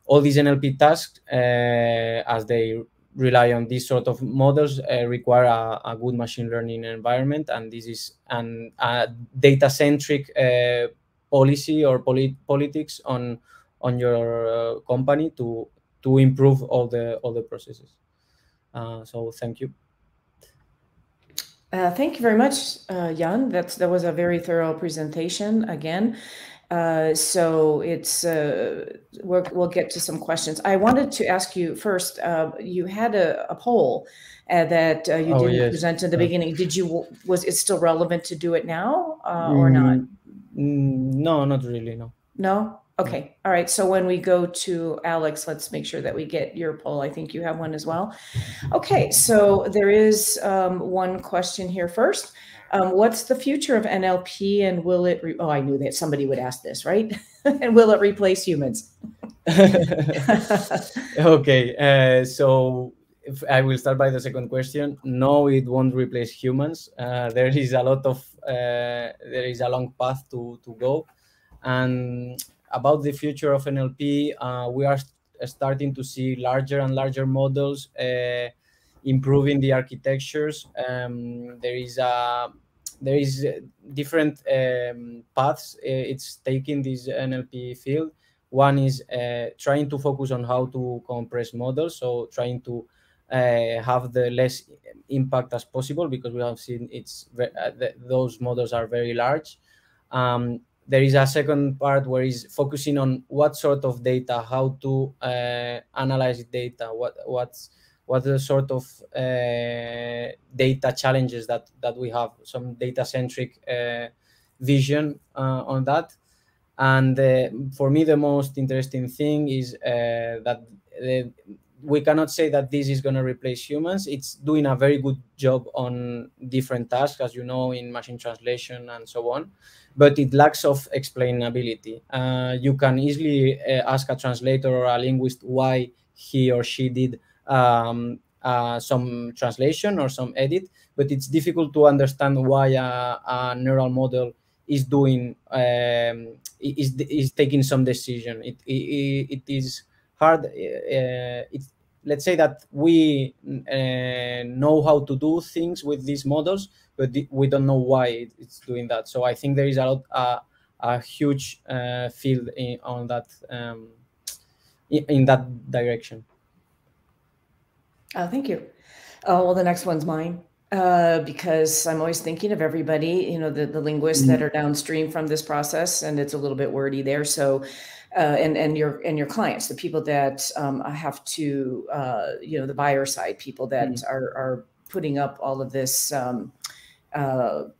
S5: All these NLP tasks, as they rely on these sort of models, require a good machine learning environment, and this is a data-centric policy or politics on your company to improve all the processes. So thank you.
S2: Thank you very much, Jan. That was a very thorough presentation again. So it's we'll get to some questions. I wanted to ask you first. You had a poll that you didn't present in the beginning. Was it still relevant to do it now or not?
S5: No, not really. No.
S2: No. Okay. All right. So when we go to Alex, let's make sure that we get your poll. I think you have one as well. Okay. So there is one question here first. What's the future of NLP, and will it? Oh, I knew that somebody would ask this, right? And will it replace humans?
S5: Okay, so if I will start by the second question. No, it won't replace humans. There is a lot of there is a long path to go, and about the future of NLP, we are starting to see larger and larger models improving the architectures. There is different paths it's taking this NLP field. One is trying to focus on how to compress models, so trying to have the less impact as possible, because we have seen those models are very large. There is a second part where is focusing on what sort of data, how to analyze data, what the sort of data challenges that we have, some data-centric vision on that. And for me, the most interesting thing is that we cannot say that this is going to replace humans. It's doing a very good job on different tasks, as you know, in machine translation and so on, but it lacks of explainability. You can easily ask a translator or a linguist why he or she did some translation or some edit, but it's difficult to understand why a neural model is doing is taking some decision. It is hard. Let's say that we know how to do things with these models, but we don't know why it's doing that. So I think there is a huge field on that in that direction.
S2: Thank you. Well, the next one's mine, because I'm always thinking of everybody, the linguists that are downstream from this process, and it's a little bit wordy there. So, and your clients, the people that have to, the buyer side people that are putting up all of this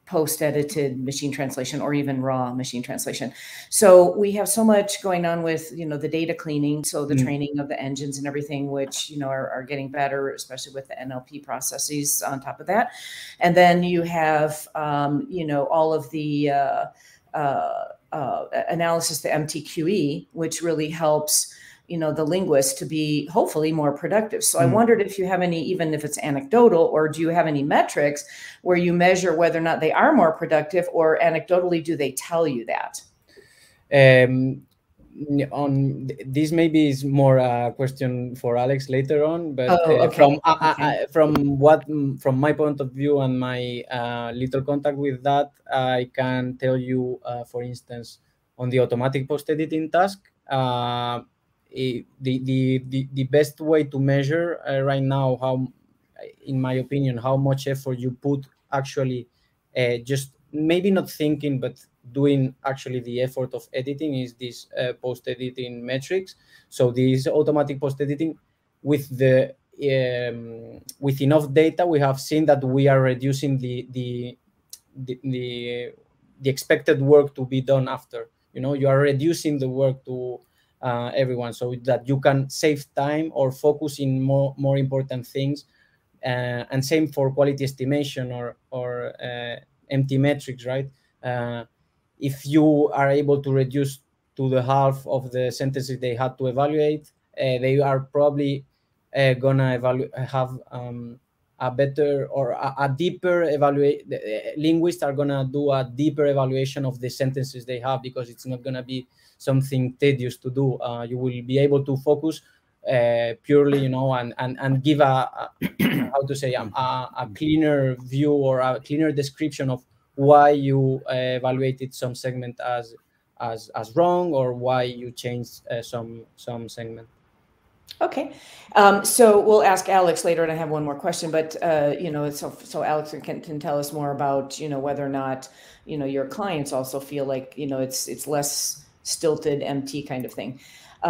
S2: post-edited machine translation or even raw machine translation. So we have so much going on with, the data cleaning. So the training of the engines and everything, which, are getting better, especially with the NLP processes on top of that. And then you have, all of the analysis, the MTQE, which really helps the linguist to be hopefully more productive. So I wondered if you have any, even if it's anecdotal, or do you have any metrics where you measure whether or not they are more productive, or anecdotally, do they tell you that?
S5: On this maybe is more a question for Alex later on, but from my point of view and my little contact with that, I can tell you, for instance, on the automatic post-editing task, the best way to measure right now how in my opinion, how much effort you put actually just maybe not thinking, but doing actually the effort of editing is this post-editing metrics. So this automatic post-editing with the with enough data, we have seen that we are reducing the expected work to be done after. You are reducing the work to everyone, so that you can save time or focus in more important things. And same for quality estimation or empty metrics, right? If you are able to reduce to the half of the sentences they had to evaluate, they are probably gonna have a better or a deeper evaluate. Linguists are gonna do a deeper evaluation of the sentences they have, because it's not gonna be something tedious to do. You will be able to focus purely, and give a how to say a cleaner view or a cleaner description of why you evaluated some segment as wrong, or why you changed some segment.
S2: Okay, so we'll ask Alex later, and I have one more question. But so Alex can tell us more about whether or not your clients also feel like it's less stilted, empty kind of thing.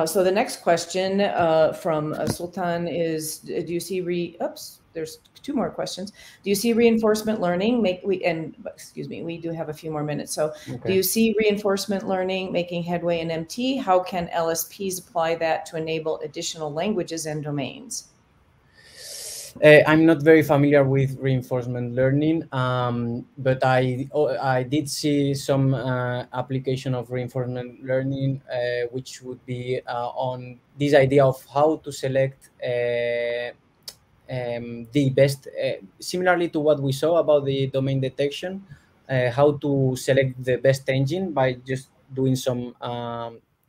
S2: So the next question from Sultan is: do you see there's two more questions. Do you see reinforcement learning we do have a few more minutes. So okay. Do you see reinforcement learning making headway in MT? How can LSPs apply that to enable additional languages and domains?
S5: I'm not very familiar with reinforcement learning, but I did see some application of reinforcement learning, which would be on this idea of how to select the best, similarly to what we saw about the domain detection, how to select the best engine by just doing some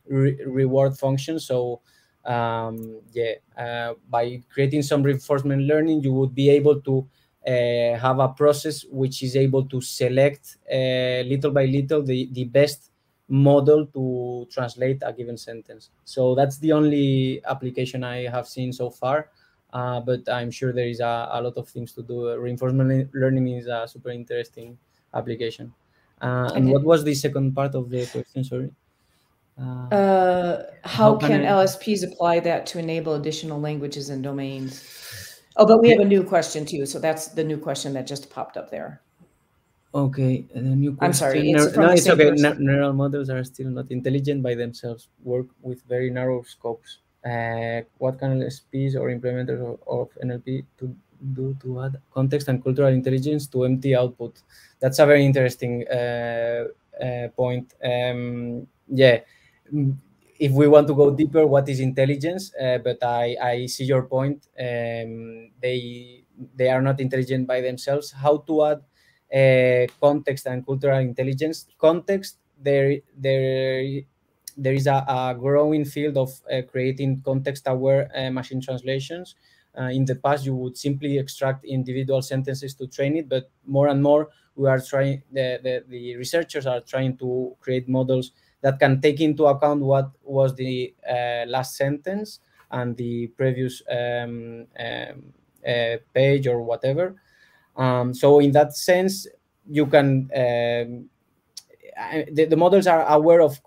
S5: reward functions. So by creating some reinforcement learning, you would be able to have a process which is able to select little by little the best model to translate a given sentence. So that's the only application I have seen so far. But I'm sure there is a lot of things to do. Reinforcement learning is a super interesting application. And what was the second part of the question? Sorry.
S2: How can LSPs apply that to enable additional languages and domains? Oh, but we have a new question too. So that's the new question that just popped up there.
S5: Okay, the new question.
S2: I'm sorry.
S5: It's okay. Neural models are still not intelligent by themselves. Work with very narrow scopes. What can LSPs or implementers of NLP to do to add context and cultural intelligence to empty output? That's a very interesting point. If we want to go deeper, what is intelligence? But I see your point. They are not intelligent by themselves. How to add context and cultural intelligence? Context, there is a growing field of creating context-aware machine translations. In the past, you would simply extract individual sentences to train it, but more and more, we are trying. The researchers are trying to create models that can take into account what was the last sentence and the previous page or whatever. So in that sense, you can. The models are aware of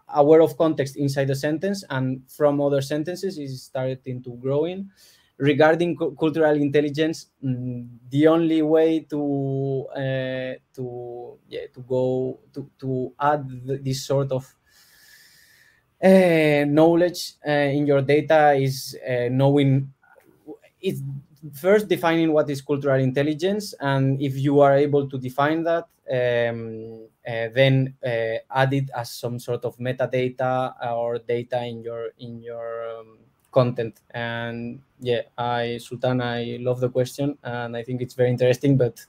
S5: aware of context inside the sentence, and from other sentences is starting to growing. Regarding cultural intelligence, the only way to add this sort of knowledge in your data is knowing it's first defining what is cultural intelligence, and if you are able to define that, then add it as some sort of metadata or data in your content. And Sultan, I love the question, and I think it's very interesting, but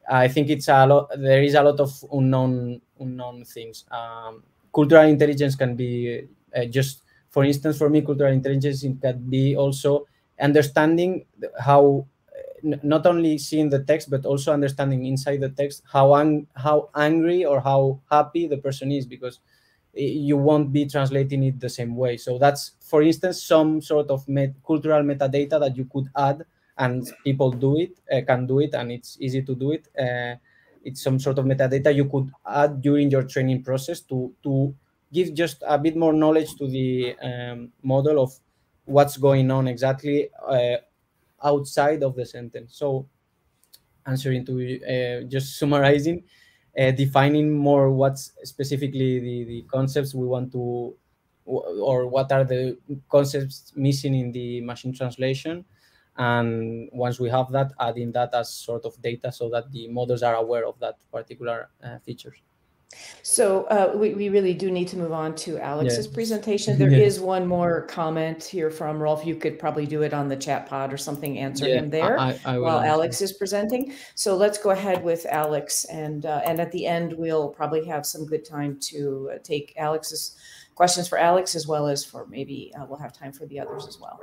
S5: I think it's there is a lot of unknown things. Cultural intelligence can be just, for instance, for me, cultural intelligence, it can be also understanding how, not only seeing the text, but also understanding inside the text how angry or how happy the person is, because you won't be translating it the same way. So that's, for instance, some sort of cultural metadata that you could add, and people do it, can do it, and it's easy to do it. It's some sort of metadata you could add during your training process to give just a bit more knowledge to the model of what's going on exactly outside of the sentence. So answering to just summarizing, defining more what's specifically the concepts we want to, or what are the concepts missing in the machine translation. And once we have that, adding that as sort of data so that the models are aware of that particular features.
S2: So we really do need to move on to Alex's presentation. There is one more comment here from Rolf. You could probably do it on the chat pod or something, answer him there while Alex is presenting. So let's go ahead with Alex. And at the end, we'll probably have some good time to take Alex's questions for Alex, as well as for maybe we'll have time for the others as well.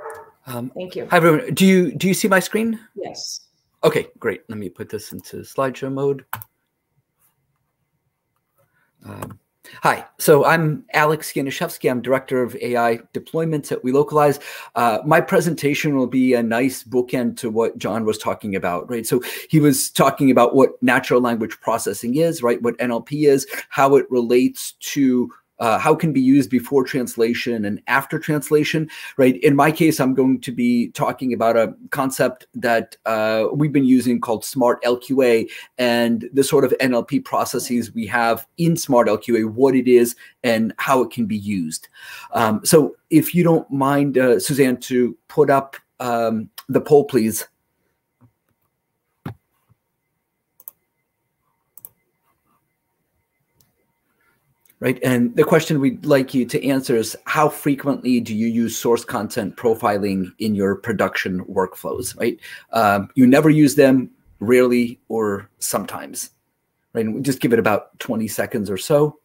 S2: Thank you.
S4: Hi, everyone. Do you see my screen?
S2: Yes.
S4: Okay, great. Let me put this into slideshow mode. Hi, so I'm Alex Januszewski. I'm Director of AI Deployments at WeLocalize. My presentation will be a nice bookend to what John was talking about, right? So he was talking about what natural language processing is, right? What NLP is, how it relates to how it can be used before translation and after translation, right? In my case, I'm going to be talking about a concept that we've been using called Smart LQA, and the sort of NLP processes we have in Smart LQA, what it is and how it can be used. So if you don't mind, Suzanne, to put up the poll, please. Right, and the question we'd like you to answer is, how frequently do you use source content profiling in your production workflows, right? You never use them, rarely, or sometimes, right? And we just give it about 20 seconds or so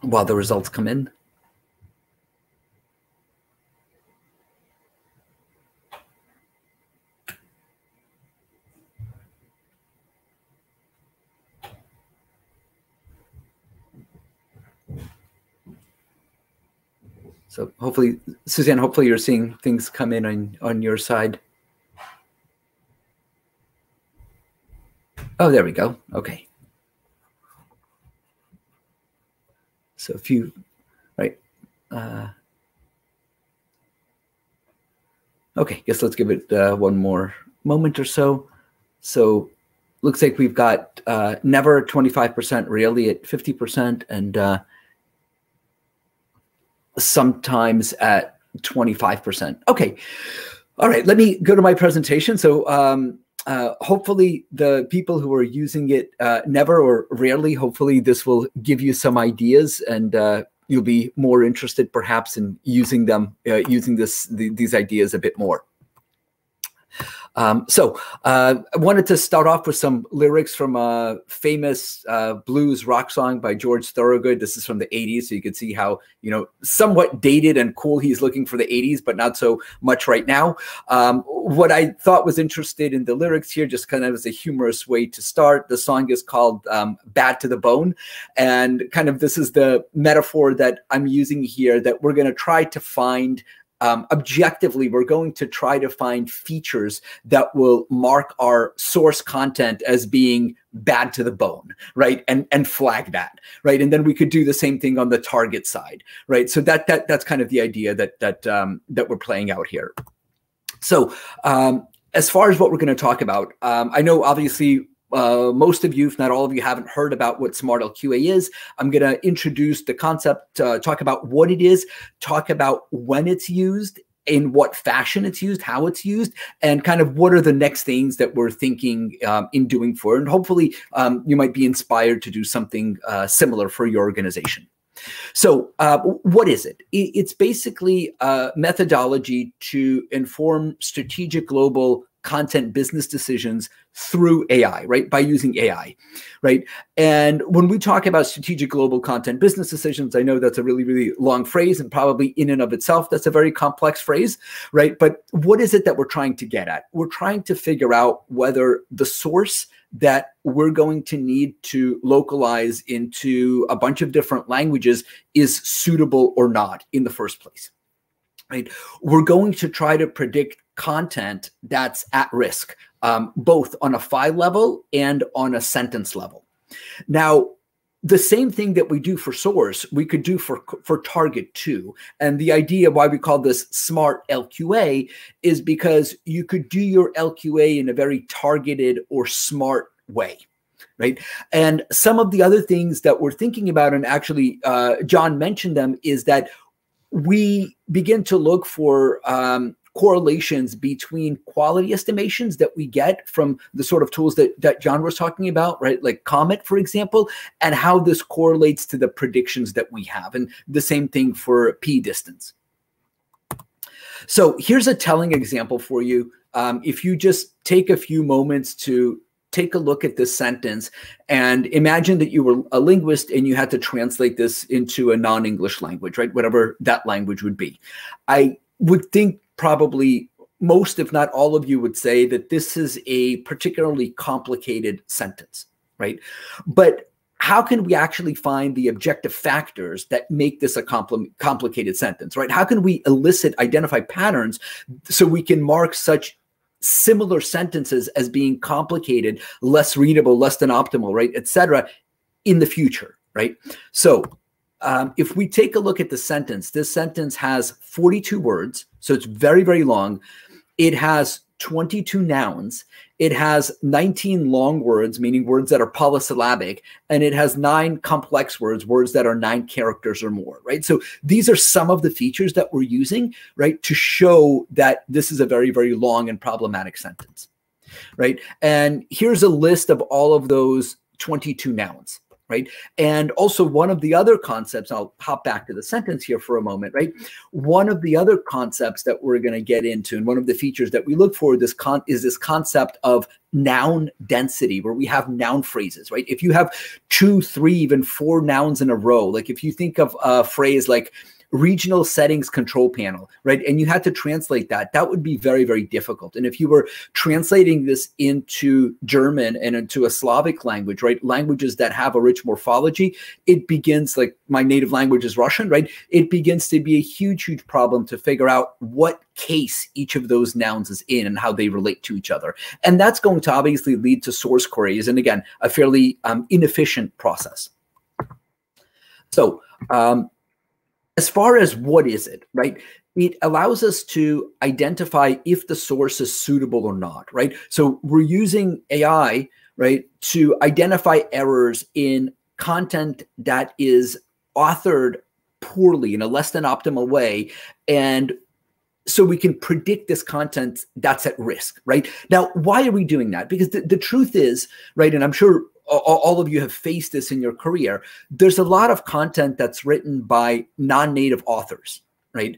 S4: while the results come in. So hopefully, Suzanne, hopefully you're seeing things come in on your side. Oh, there we go. Okay. So if you, right. Okay, guess let's give it one more moment or so. So looks like we've got never 25%, rarely at 50%, and sometimes at 25%. Okay. All right. Let me go to my presentation. So hopefully the people who are using it never or rarely, hopefully this will give you some ideas, and you'll be more interested perhaps in using them, using these ideas a bit more. So I wanted to start off with some lyrics from a famous blues rock song by George Thorogood. This is from the 80s, so you can see how, you know, somewhat dated and cool he's looking for the 80s, but not so much right now. What I thought was interested in the lyrics here, just kind of as a humorous way to start, the song is called Bad to the Bone. And kind of this is the metaphor that I'm using here, that we're going to try to find objectively, we're going to try to find features that will mark our source content as being bad to the bone, right? And flag that, right? And then we could do the same thing on the target side, right? So that's kind of the idea that we're playing out here. So as far as what we're going to talk about, I know obviously most of you, if not all of you, haven't heard about what Smart LQA is. I'm going to introduce the concept, talk about what it is, talk about when it's used, in what fashion it's used, how it's used, and kind of what are the next things that we're thinking in doing for it. And hopefully you might be inspired to do something similar for your organization. So what is it? It's basically a methodology to inform strategic global content business decisions through AI, right? By using AI, right? And when we talk about strategic global content business decisions, I know that's a really, really long phrase, and probably in and of itself, that's a very complex phrase, right? But what is it that we're trying to get at? We're trying to figure out whether the source that we're going to need to localize into a bunch of different languages is suitable or not in the first place, right? We're going to try to predict content that's at risk, both on a file level and on a sentence level. Now, the same thing that we do for source, we could do for target too. And the idea why we call this smart LQA is because you could do your LQA in a very targeted or smart way, right? And some of the other things that we're thinking about, and actually John mentioned them, is that we begin to look for correlations between quality estimations that we get from the sort of tools that John was talking about, right? Like Comet, for example, and how this correlates to the predictions that we have. And the same thing for P distance. So here's a telling example for you. If you just take a few moments to take a look at this sentence and imagine that you were a linguist and you had to translate this into a non-English language, right? Whatever that language would be. I would think probably most, if not all of you, would say that this is a particularly complicated sentence, right? But how can we actually find the objective factors that make this a complicated sentence, right? How can we identify patterns so we can mark such similar sentences as being complicated, less readable, less than optimal, right, et cetera, in the future, right? So if we take a look at the sentence, this sentence has 42 words, so it's very, very long. It has 22 nouns. It has 19 long words, meaning words that are polysyllabic, and it has 9 complex words, words that are 9 characters or more, right? So these are some of the features that we're using, right, to show that this is a very, very long and problematic sentence, right? And here's a list of all of those 22 nouns, right? And also one of the other concepts, I'll hop back to the sentence here for a moment, right? One of the other concepts that we're going to get into, and one of the features that we look for is this concept of noun density, where we have noun phrases, right? If you have 2, 3, even 4 nouns in a row, like if you think of a phrase like regional settings control panel, right? And you had to translate that, that would be very, very difficult. And if you were translating this into German and into a Slavic language, right? Languages that have a rich morphology, it begins, like my native language is Russian, right? It begins to be a huge, huge problem to figure out what case each of those nouns is in and how they relate to each other. And that's going to obviously lead to source queries. And again, a fairly inefficient process. So, as far as what is it, right? It allows us to identify if the source is suitable or not, right? So we're using AI, right, to identify errors in content that is authored poorly in a less than optimal way. And so we can predict this content that's at risk, right? Now, why are we doing that? Because the truth is, right, and I'm sure all of you have faced this in your career, there's a lot of content that's written by non-native authors, right?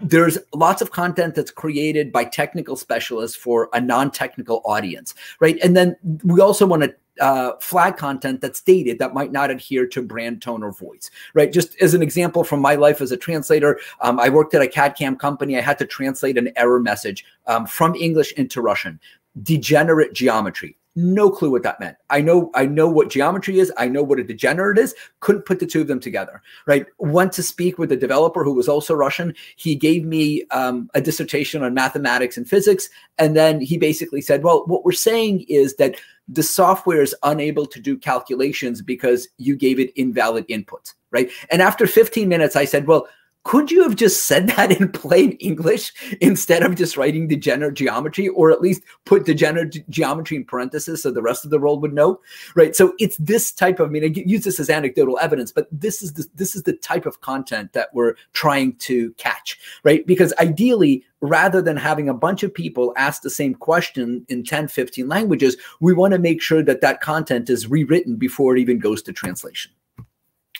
S4: There's lots of content that's created by technical specialists for a non-technical audience, right? And then we also want to flag content that's dated, that might not adhere to brand, tone, or voice, right? Just as an example from my life as a translator, I worked at a CAD/CAM company. I had to translate an error message from English into Russian. Degenerate geometry. No clue what that meant. I know what geometry is. I know what a degenerate is. Couldn't put the two of them together, right? Went to speak with a developer who was also Russian. He gave me a dissertation on mathematics and physics. And then he basically said, well, what we're saying is that the software is unable to do calculations because you gave it invalid inputs, right? And after 15 minutes, I said, well, could you have just said that in plain English instead of just writing degenerate geometry, or at least put degenerate geometry in parentheses so the rest of the world would know, right? So it's this type of, I mean, I use this as anecdotal evidence, but this is the type of content that we're trying to catch, right? Because ideally, rather than having a bunch of people ask the same question in 10, 15 languages, we want to make sure that that content is rewritten before it even goes to translation.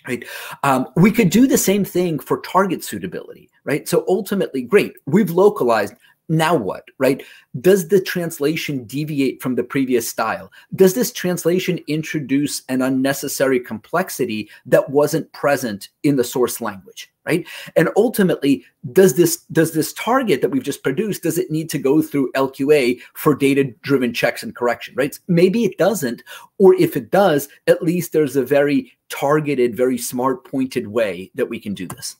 S4: Right. We could do the same thing for target suitability, right? So ultimately, great, we've localized. now what, right? Does the translation deviate from the previous style? Does this translation introduce an unnecessary complexity that wasn't present in the source language, right? And ultimately, does this target that we've just produced, does it need to go through LQA for data-driven checks and correction, right? Maybe it doesn't, or if it does, at least there's a very targeted, very smart, pointed way that we can do this.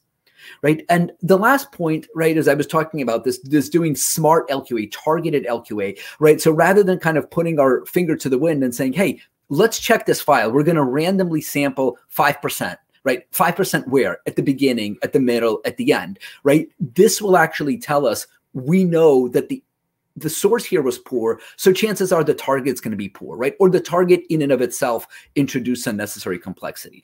S4: Right. And the last point, right, as I was talking about this doing smart LQA, targeted LQA, right? So rather than kind of putting our finger to the wind and saying, hey, let's check this file, we're going to randomly sample 5%, right? 5% where? At the beginning, at the middle, at the end, right? This will actually tell us, we know that the source here was poor, so chances are the target's going to be poor, right? Or the target in and of itself introduced unnecessary complexity.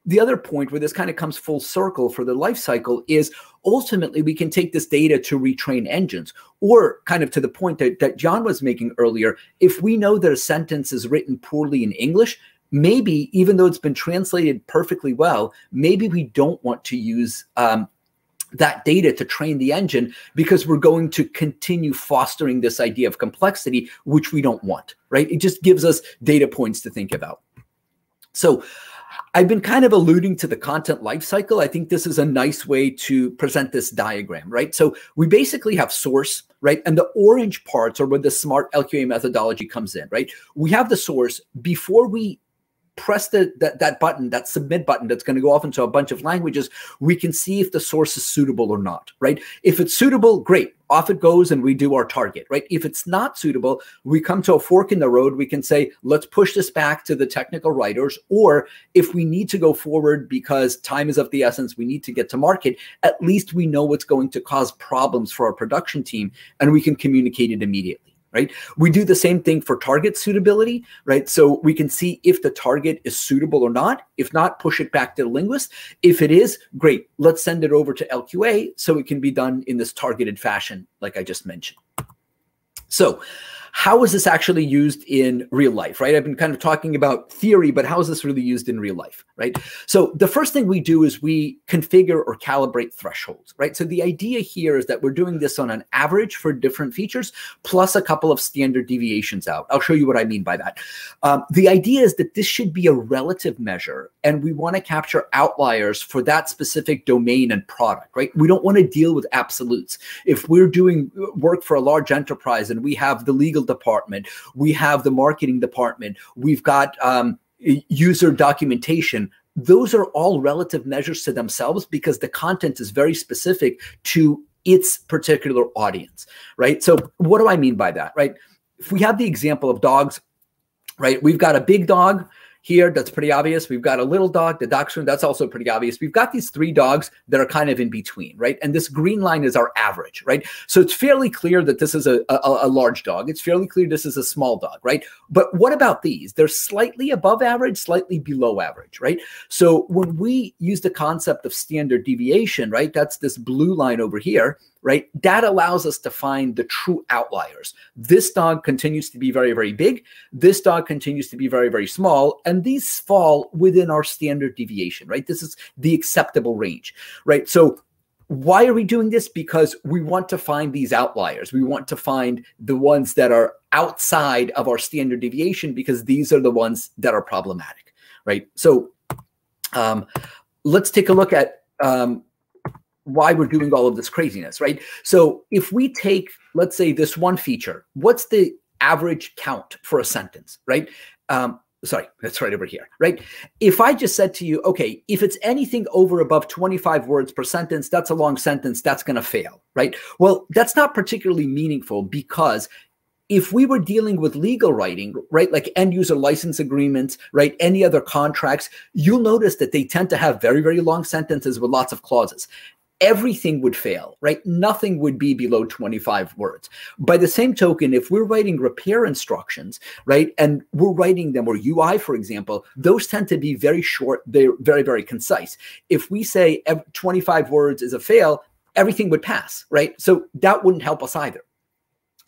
S4: The other point where this kind of comes full circle for the life cycle is ultimately we can take this data to retrain engines, or kind of to the point that John was making earlier, if we know that a sentence is written poorly in English, maybe even though it's been translated perfectly well, maybe we don't want to use that data to train the engine because we're going to continue fostering this idea of complexity, which we don't want, right? It just gives us data points to think about. So I've been kind of alluding to the content lifecycle. I think this is a nice way to present this diagram, right? So we basically have source, right? And the orange parts are where the smart LQA methodology comes in, right? We have the source. Before we press that button, that submit button that's going to go off into a bunch of languages, we can see if the source is suitable or not, right? If it's suitable, great. Off it goes and we do our target, right? If it's not suitable, we come to a fork in the road. We can say, let's push this back to the technical writers. Or if we need to go forward because time is of the essence, we need to get to market, at least we know what's going to cause problems for our production team and we can communicate it immediately. Right? We do the same thing for target suitability, right? So we can see if the target is suitable or not. If not, push it back to the linguist. If it is, great. Let's send it over to LQA so it can be done in this targeted fashion, like I just mentioned. So how is this actually used in real life, right? I've been kind of talking about theory, but how is this really used in real life, right? So the first thing we do is we configure or calibrate thresholds, right? So the idea here is that we're doing this on an average for different features, plus a couple of standard deviations out. I'll show you what I mean by that. The idea is that this should be a relative measure, and we want to capture outliers for that specific domain and product, right? We don't want to deal with absolutes. If we're doing work for a large enterprise and we have the legal department, we have the marketing department, we've got user documentation, those are all relative measures to themselves because the content is very specific to its particular audience, right? So what do I mean by that, right? If we have the example of dogs, right? We've got a big dog here, that's pretty obvious. We've got a little dog, the dachshund, that's also pretty obvious. We've got these three dogs that are kind of in between, right? And this green line is our average, right? So it's fairly clear that this is a large dog. It's fairly clear this is a small dog, right? But what about these? They're slightly above average, slightly below average, right? So when we use the concept of standard deviation, right? That's this blue line over here, right? That allows us to find the true outliers. This dog continues to be very, very big. This dog continues to be very, very small. And these fall within our standard deviation, right? This is the acceptable range, right? So why are we doing this? Because we want to find these outliers. We want to find the ones that are outside of our standard deviation because these are the ones that are problematic, right? So let's take a look at why we're doing all of this craziness, right? So if we take, let's say, this one feature, what's the average count for a sentence, right? Sorry, that's right over here, right? If I just said to you, okay, if it's anything over above 25 words per sentence, that's a long sentence, that's going to fail, right? Well, that's not particularly meaningful because if we were dealing with legal writing, right, like end user license agreements, right, any other contracts, you'll notice that they tend to have very, very long sentences with lots of clauses. Everything would fail, right? Nothing would be below 25 words. By the same token, if we're writing repair instructions, right, and we're writing them, or UI, for example, those tend to be very short. They're very, very concise. If we say 25 words is a fail, everything would pass, right? So that wouldn't help us either.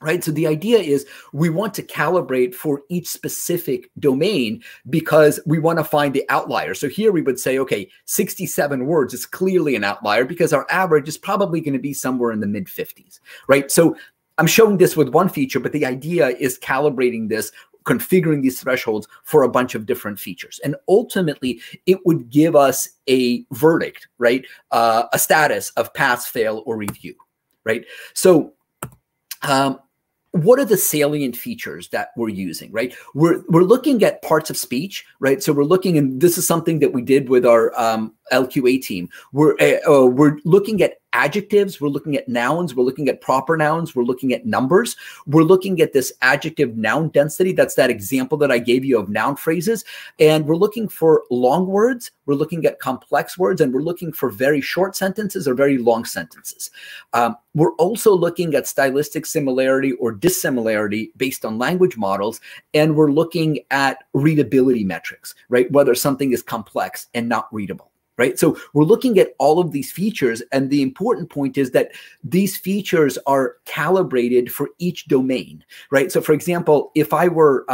S4: right? So the idea is we want to calibrate for each specific domain because we want to find the outlier. So here we would say, okay, 67 words is clearly an outlier because our average is probably going to be somewhere in the mid 50s, right? So I'm showing this with one feature, but the idea is calibrating this, configuring these thresholds for a bunch of different features. And ultimately, it would give us a verdict, right? A status of pass, fail, or review, right? So what are the salient features that we're using, right? We're looking at parts of speech, right? So we're looking, and this is something that we did with our LQA team. We're looking at adjectives, we're looking at nouns, we're looking at proper nouns, we're looking at numbers, we're looking at this adjective noun density. That's that example that I gave you of noun phrases. And we're looking for long words, we're looking at complex words, and we're looking for very short sentences or very long sentences. We're also looking at stylistic similarity or dissimilarity based on language models, and we're looking at readability metrics, right? Whether something is complex and not readable. Right. So we're looking at all of these features. And the important point is that these features are calibrated for each domain. Right. So, for example, if I were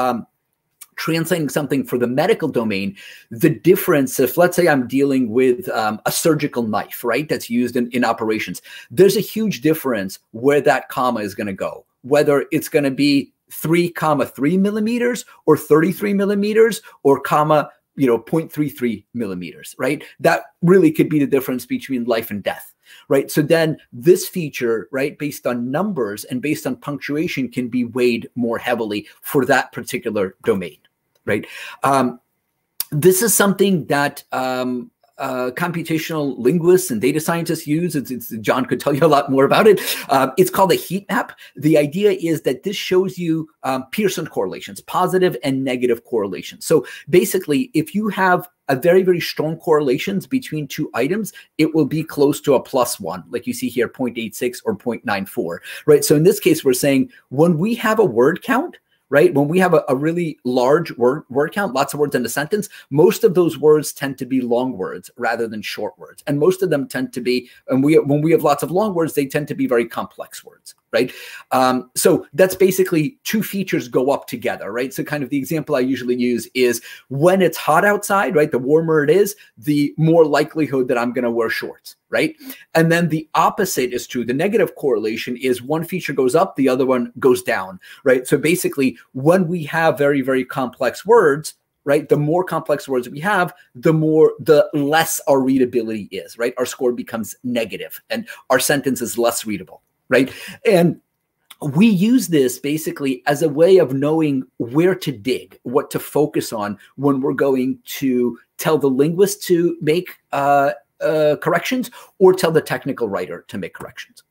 S4: translating something for the medical domain, the difference, if let's say I'm dealing with a surgical knife, right, that's used in operations, there's a huge difference where that comma is going to go, whether it's going to be 3,3 millimeters or 33 millimeters or comma 0.33 millimeters, right? That really could be the difference between life and death, right? So then this feature, right, based on numbers and based on punctuation can be weighed more heavily for that particular domain, right? This is something that computational linguists and data scientists use. John could tell you a lot more about it. It's called a heat map. The idea is that this shows you Pearson correlations, positive and negative correlations. So basically, if you have a very, very strong correlations between two items, it will be close to a +1, like you see here, 0.86 or 0.94, right? So in this case, we're saying when we have a word count, right? When we have a really large word count, lots of words in a sentence, most of those words tend to be long words rather than short words. And most of them tend to be, and when we have lots of long words, they tend to be very complex words, right? So that's basically two features go up together, right? So kind of the example I usually use is when it's hot outside, right? The warmer it is, the more likelihood that I'm going to wear shorts, right? And then the opposite is true. The negative correlation is one feature goes up, the other one goes down, right? So basically, when we have very, very complex words, right, the more complex words we have, the less our readability is, right? Our score becomes negative and our sentence is less readable, right? And we use this basically as a way of knowing where to dig, what to focus on when we're going to tell the linguist to make corrections or tell the technical writer to make corrections.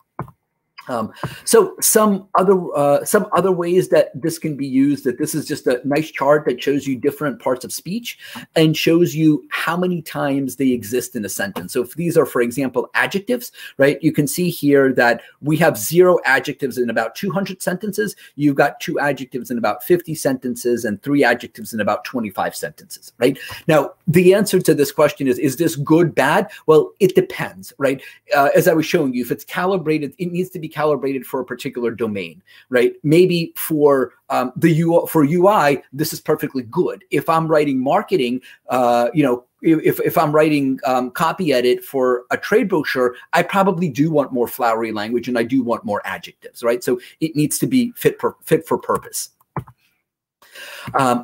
S4: So some other ways that this can be used, that this is just a nice chart that shows you different parts of speech and shows you how many times they exist in a sentence. So if these are, for example, adjectives, right, you can see here that we have 0 adjectives in about 200 sentences. You've got 2 adjectives in about 50 sentences and 3 adjectives in about 25 sentences, right? Now, the answer to this question is this good, bad? Well, it depends, right? As I was showing you, if it's calibrated, it needs to be calibrated for a particular domain, right? Maybe for UI, this is perfectly good. If I'm writing marketing, if I'm writing copy edit for a trade brochure, I probably do want more flowery language and I do want more adjectives, right? So it needs to be fit for purpose.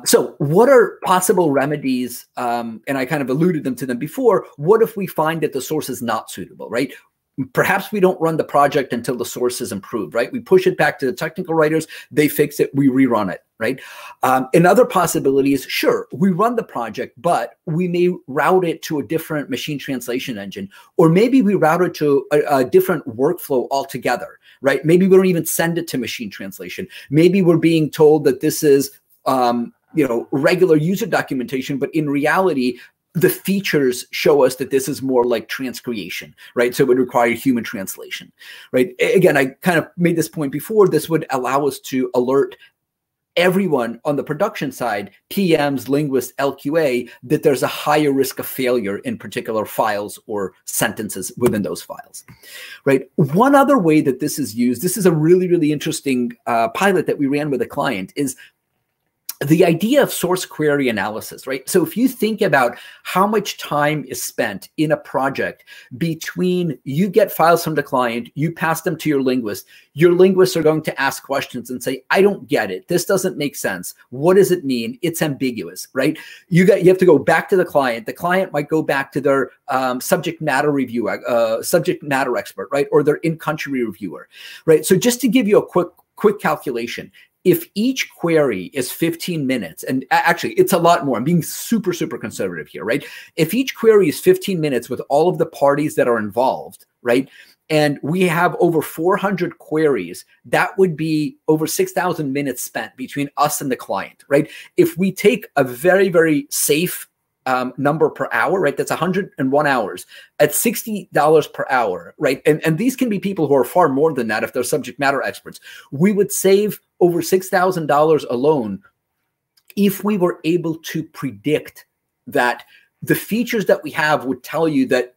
S4: So what are possible remedies? And I kind of alluded to them before. What if we find that the source is not suitable, right? Perhaps we don't run the project until the source is improved, right? We push it back to the technical writers, they fix it, we rerun it, right? Another possibility is, sure, we run the project, but we may route it to a different machine translation engine, or maybe we route it to a different workflow altogether, right? Maybe we don't even send it to machine translation. Maybe we're being told that this is, regular user documentation, but in reality, the features show us that this is more like transcreation, right? So it would require human translation, right? Again, I kind of made this point before. This would allow us to alert everyone on the production side, PMs, linguists, LQA, that there's a higher risk of failure in particular files or sentences within those files, right? One other way that this is used, this is a really, really interesting pilot that we ran with a client, is the idea of source query analysis, right? So if you think about how much time is spent in a project between you get files from the client, you pass them to your linguists are going to ask questions and say, I don't get it. This doesn't make sense. What does it mean? It's ambiguous, right? You have to go back to the client. The client might go back to their subject matter expert, right? Or their in-country reviewer, right? So just to give you a quick calculation, if each query is 15 minutes, and actually it's a lot more, I'm being super, super conservative here, right? If each query is 15 minutes with all of the parties that are involved, right? And we have over 400 queries, that would be over 6,000 minutes spent between us and the client, right? If we take a very, very safe number per hour, right? That's 101 hours at $60 per hour, right? And these can be people who are far more than that if they're subject matter experts. We would save over $6,000 alone if we were able to predict that the features that we have would tell you that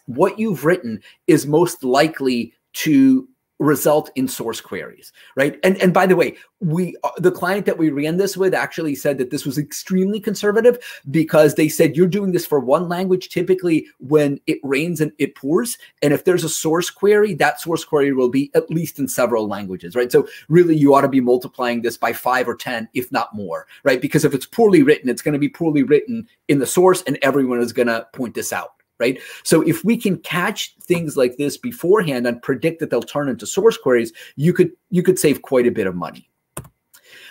S4: what you've written is most likely to result in source queries, right? And by the way, the client that we ran this with actually said that this was extremely conservative because they said you're doing this for one language. Typically when it rains and it pours, and if there's a source query, that source query will be at least in several languages, right? So really you ought to be multiplying this by 5 or 10, if not more, right? Because if it's poorly written, it's going to be poorly written in the source and everyone is going to point this out. Right? So if we can catch things like this beforehand and predict that they'll turn into source queries, you could save quite a bit of money.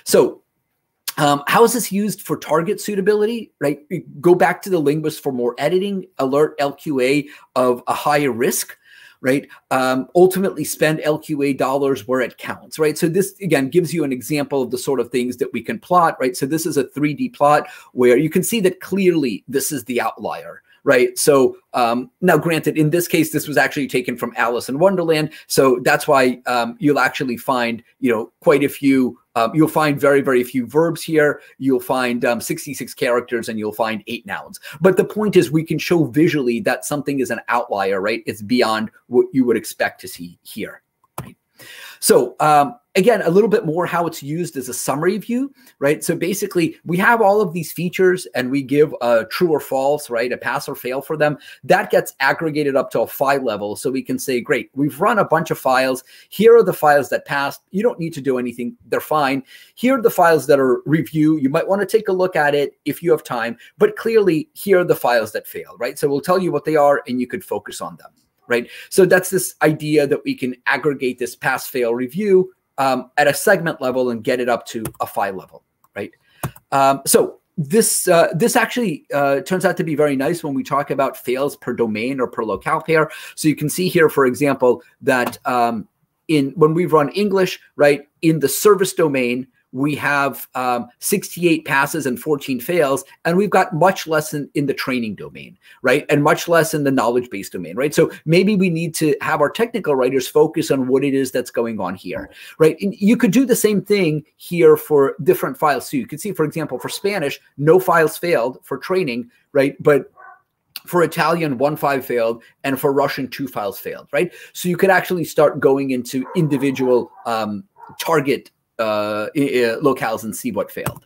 S4: So how is this used for target suitability, right? Go back to the linguist for more editing, alert LQA of a higher risk, right? Ultimately spend LQA dollars where it counts, right? So this, again, gives you an example of the sort of things that we can plot, right? So this is a 3D plot where you can see that clearly this is the outlier, right? So now granted, in this case, this was actually taken from Alice in Wonderland. So that's why you'll actually find, quite a few, you'll find very, very few verbs here. You'll find 66 characters and you'll find 8 nouns. But the point is we can show visually that something is an outlier, right? It's beyond what you would expect to see here, right? So again, a little bit more how it's used as a summary view, right? So basically we have all of these features and we give a true or false, right? A pass or fail for them. That gets aggregated up to a file level. So we can say, great, we've run a bunch of files. Here are the files that passed. You don't need to do anything. They're fine. Here are the files that are review. You might want to take a look at it if you have time, but clearly here are the files that fail, right? So we'll tell you what they are and you could focus on them, right? So that's this idea that we can aggregate this pass fail review at a segment level and get it up to a file level, right? So this actually turns out to be very nice when we talk about fails per domain or per locale pair. So you can see here, for example, that when we run English, right, in the service domain, we have 68 passes and 14 fails, and we've got much less in the training domain, right? And much less in the knowledge base domain, right? So maybe we need to have our technical writers focus on what it is that's going on here, right? And you could do the same thing here for different files. So you could see, for example, for Spanish, no files failed for training, right? But for Italian, 1 file failed, and for Russian, 2 files failed, right? So you could actually start going into individual target locales and see what failed.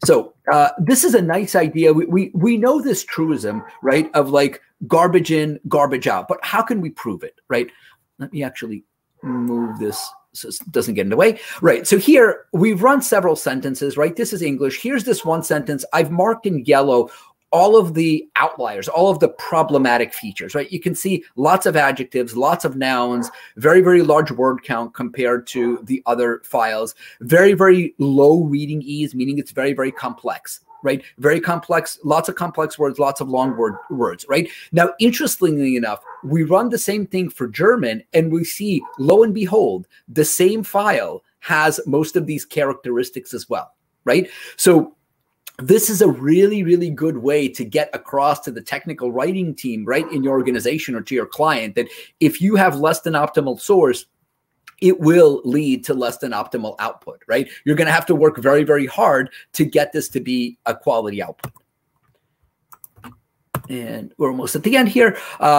S4: So this is a nice idea. We know this truism, right, of like garbage in, garbage out, but how can we prove it, right? Let me actually move this so it doesn't get in the way, right? So here we've run several sentences, right? This is English. Here's this one sentence. I've marked in yellow all of the outliers, all of the problematic features, right? You can see lots of adjectives, lots of nouns, very, very large word count compared to the other files, very, very low reading ease, meaning it's very, very complex, right? Very complex, lots of complex words, lots of long words, right? Now, interestingly enough, we run the same thing for German and we see, lo and behold, the same file has most of these characteristics as well, right? So this is a really, really good way to get across to the technical writing team, right, in your organization or to your client that if you have less than optimal source, it will lead to less than optimal output, right? You're going to have to work very, very hard to get this to be a quality output. And we're almost at the end here.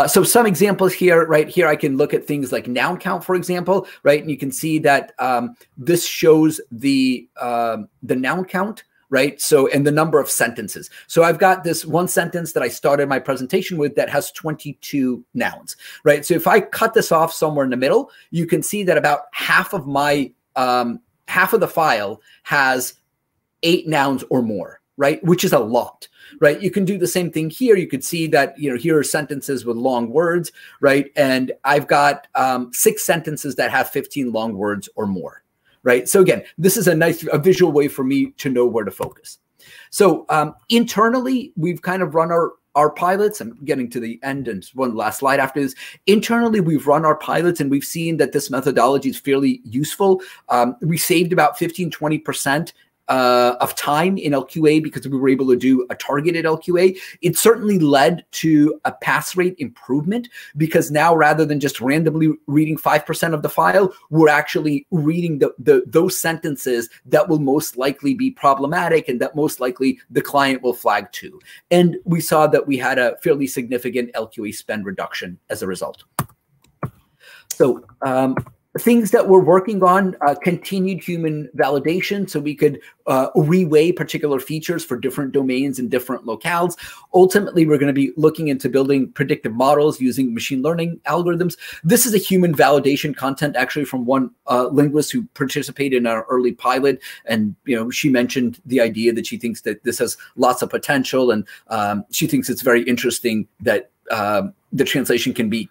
S4: So some examples here, right here, I can look at things like noun count, for example, right? And you can see that this shows the noun count, right? So, and the number of sentences. So I've got this one sentence that I started my presentation with that has 22 nouns, right? So if I cut this off somewhere in the middle, you can see that about half of my, half of the file has 8 nouns or more, right? Which is a lot, right? You can do the same thing here. You could see that, you know, here are sentences with long words, right? And I've got 6 sentences that have 15 long words or more, right? So again, this is a visual way for me to know where to focus. So internally, we've kind of run our pilots. I'm getting to the end and one last slide after this. Internally, we've run our pilots and we've seen that this methodology is fairly useful. We saved about 15–20% of time in LQA because we were able to do a targeted LQA. It certainly led to a pass rate improvement because now rather than just randomly reading 5% of the file, we're actually reading those sentences that will most likely be problematic and that most likely the client will flag to. And we saw that we had a fairly significant LQA spend reduction as a result. So, things that we're working on, continued human validation, so we could reweigh particular features for different domains and different locales. Ultimately, we're going to be looking into building predictive models using machine learning algorithms. This is a human validation content actually from one linguist who participated in our early pilot. And, you know, she mentioned the idea that she thinks that this has lots of potential. And she thinks it's very interesting that the translation can be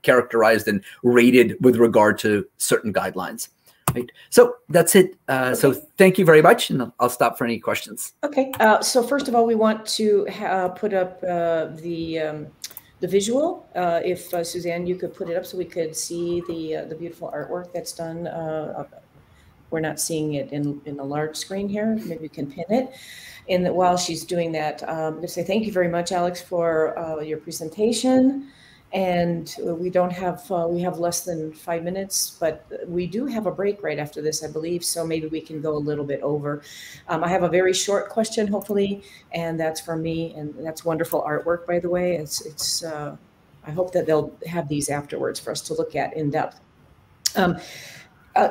S4: characterized and rated with regard to certain guidelines. Right. So that's it. Okay. So thank you very much, and I'll stop for any questions.
S2: Okay. So first of all, we want to put up the visual. If Suzanne, you could put it up so we could see the beautiful artwork that's done. We're not seeing it in a large screen here. Maybe you can pin it. And while she's doing that, I'm going to say thank you very much, Alex, for your presentation. And we have less than 5 minutes, but we do have a break right after this, I believe. So maybe we can go a little bit over. I have a very short question, hopefully, and that's for me. And that's wonderful artwork, by the way. I hope that they'll have these afterwards for us to look at in depth.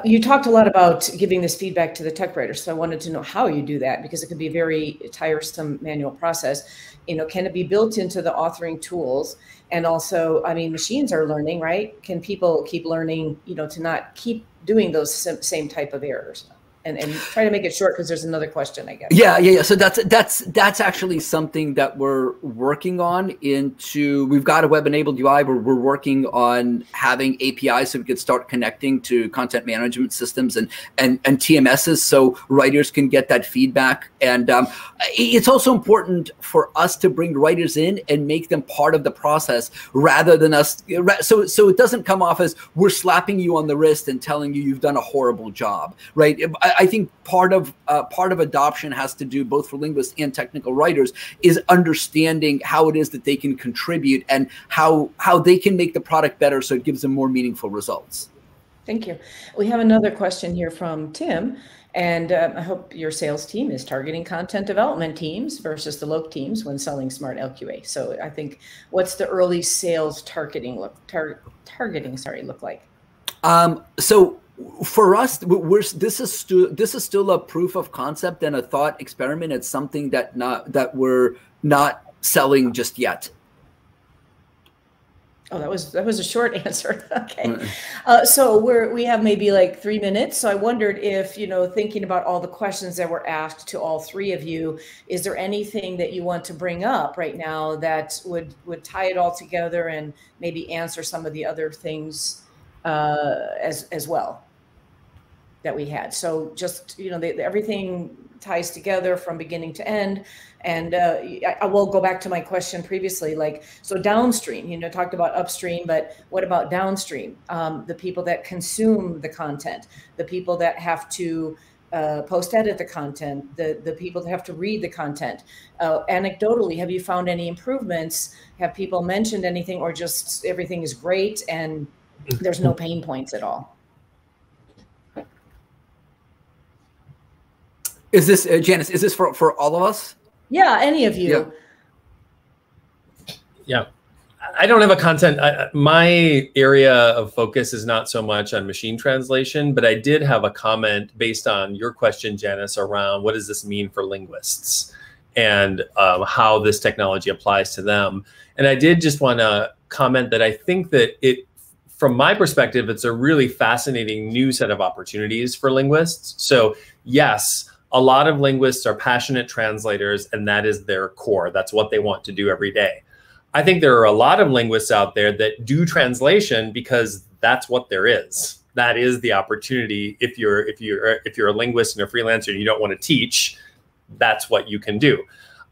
S2: You talked a lot about giving this feedback to the tech writers. So I wanted to know how you do that, because it can be a very tiresome manual process. You know, can it be built into the authoring tools? And also, I mean, machines are learning, right? Can people keep learning, you know, to not keep doing those same type of errors? And try to make it short because there's another question, I guess.
S4: Yeah. So that's actually something that we're working on. We've got a web-enabled UI where we're working on having APIs so we could start connecting to content management systems and TMSs so writers can get that feedback. And it's also important for us to bring writers in and make them part of the process rather than us. So it doesn't come off as we're slapping you on the wrist and telling you you've done a horrible job, right? I think part of adoption has to do, both for linguists and technical writers, is understanding how it is that they can contribute and how they can make the product better so it gives them more meaningful results.
S2: Thank you. We have another question here from Tim, and I hope your sales team is targeting content development teams versus the loc teams when selling Smart LQA. So I think, what's the early sales targeting look like?
S4: So for us, this is still a proof of concept and a thought experiment. It's something that we're not selling just yet.
S2: Oh, that was a short answer. Okay. So we have maybe like 3 minutes. So I wondered if, you know, thinking about all the questions that were asked to all three of you, is there anything that you want to bring up right now that would tie it all together and maybe answer some of the other things as well that we had? So just, you know, everything ties together from beginning to end. And I will go back to my question previously, like, so downstream, you know, talked about upstream, but what about downstream? The people that consume the content, the people that have to post edit the content, the people that have to read the content. Anecdotally, have you found any improvements? Have people mentioned anything, or just everything is great and there's no pain points at all?
S4: Is this, Janice, is this for all of us?
S2: Yeah, any of you.
S3: Yeah. I don't have a content. My area of focus is not so much on machine translation, but I did have a comment based on your question, Janice, around what does this mean for linguists and how this technology applies to them. And I did just want to comment that I think that from my perspective, it's a really fascinating new set of opportunities for linguists. So yes, a lot of linguists are passionate translators, and that is their core. That's what they want to do every day. I think there are a lot of linguists out there that do translation because that's what there is. That is the opportunity. If you're a linguist and a freelancer and you don't want to teach, that's what you can do.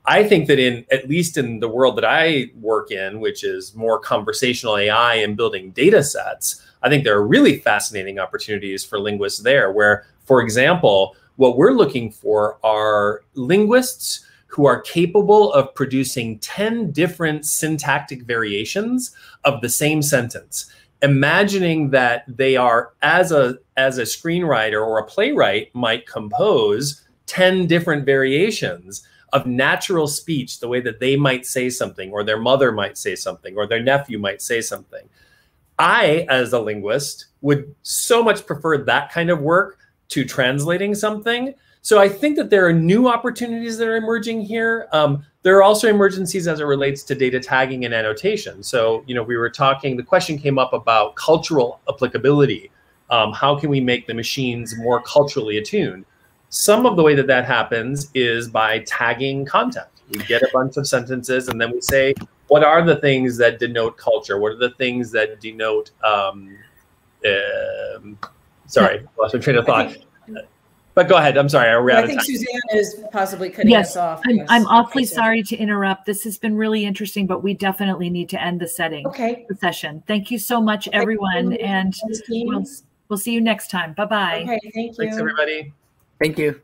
S3: I think that at least in the world that I work in, which is more conversational AI and building data sets, I think there are really fascinating opportunities for linguists there where, for example, what we're looking for are linguists who are capable of producing 10 different syntactic variations of the same sentence. Imagining that they are, as a screenwriter or a playwright, might compose 10 different variations of natural speech, the way that they might say something, or their mother might say something, or their nephew might say something. I, as a linguist, would so much prefer that kind of work to translating something. So I think that there are new opportunities that are emerging here. There are also emergencies as it relates to data tagging and annotation. So, we were talking, the question came up about cultural applicability. How can we make the machines more culturally attuned? Some of the way that happens is by tagging content. We get a bunch of sentences and then we say, what are the things that denote culture? What are the things that denote, sorry, lost my train of thought. But go ahead. I'm sorry.
S2: I think Suzanne is possibly cutting us off.
S6: I'm awfully sorry to interrupt. This has been really interesting, but we definitely need to end the session. Thank you so much, everyone. And we'll see you next time. Bye-bye.
S2: Okay, thank you.
S3: Thanks, everybody.
S4: Thank you.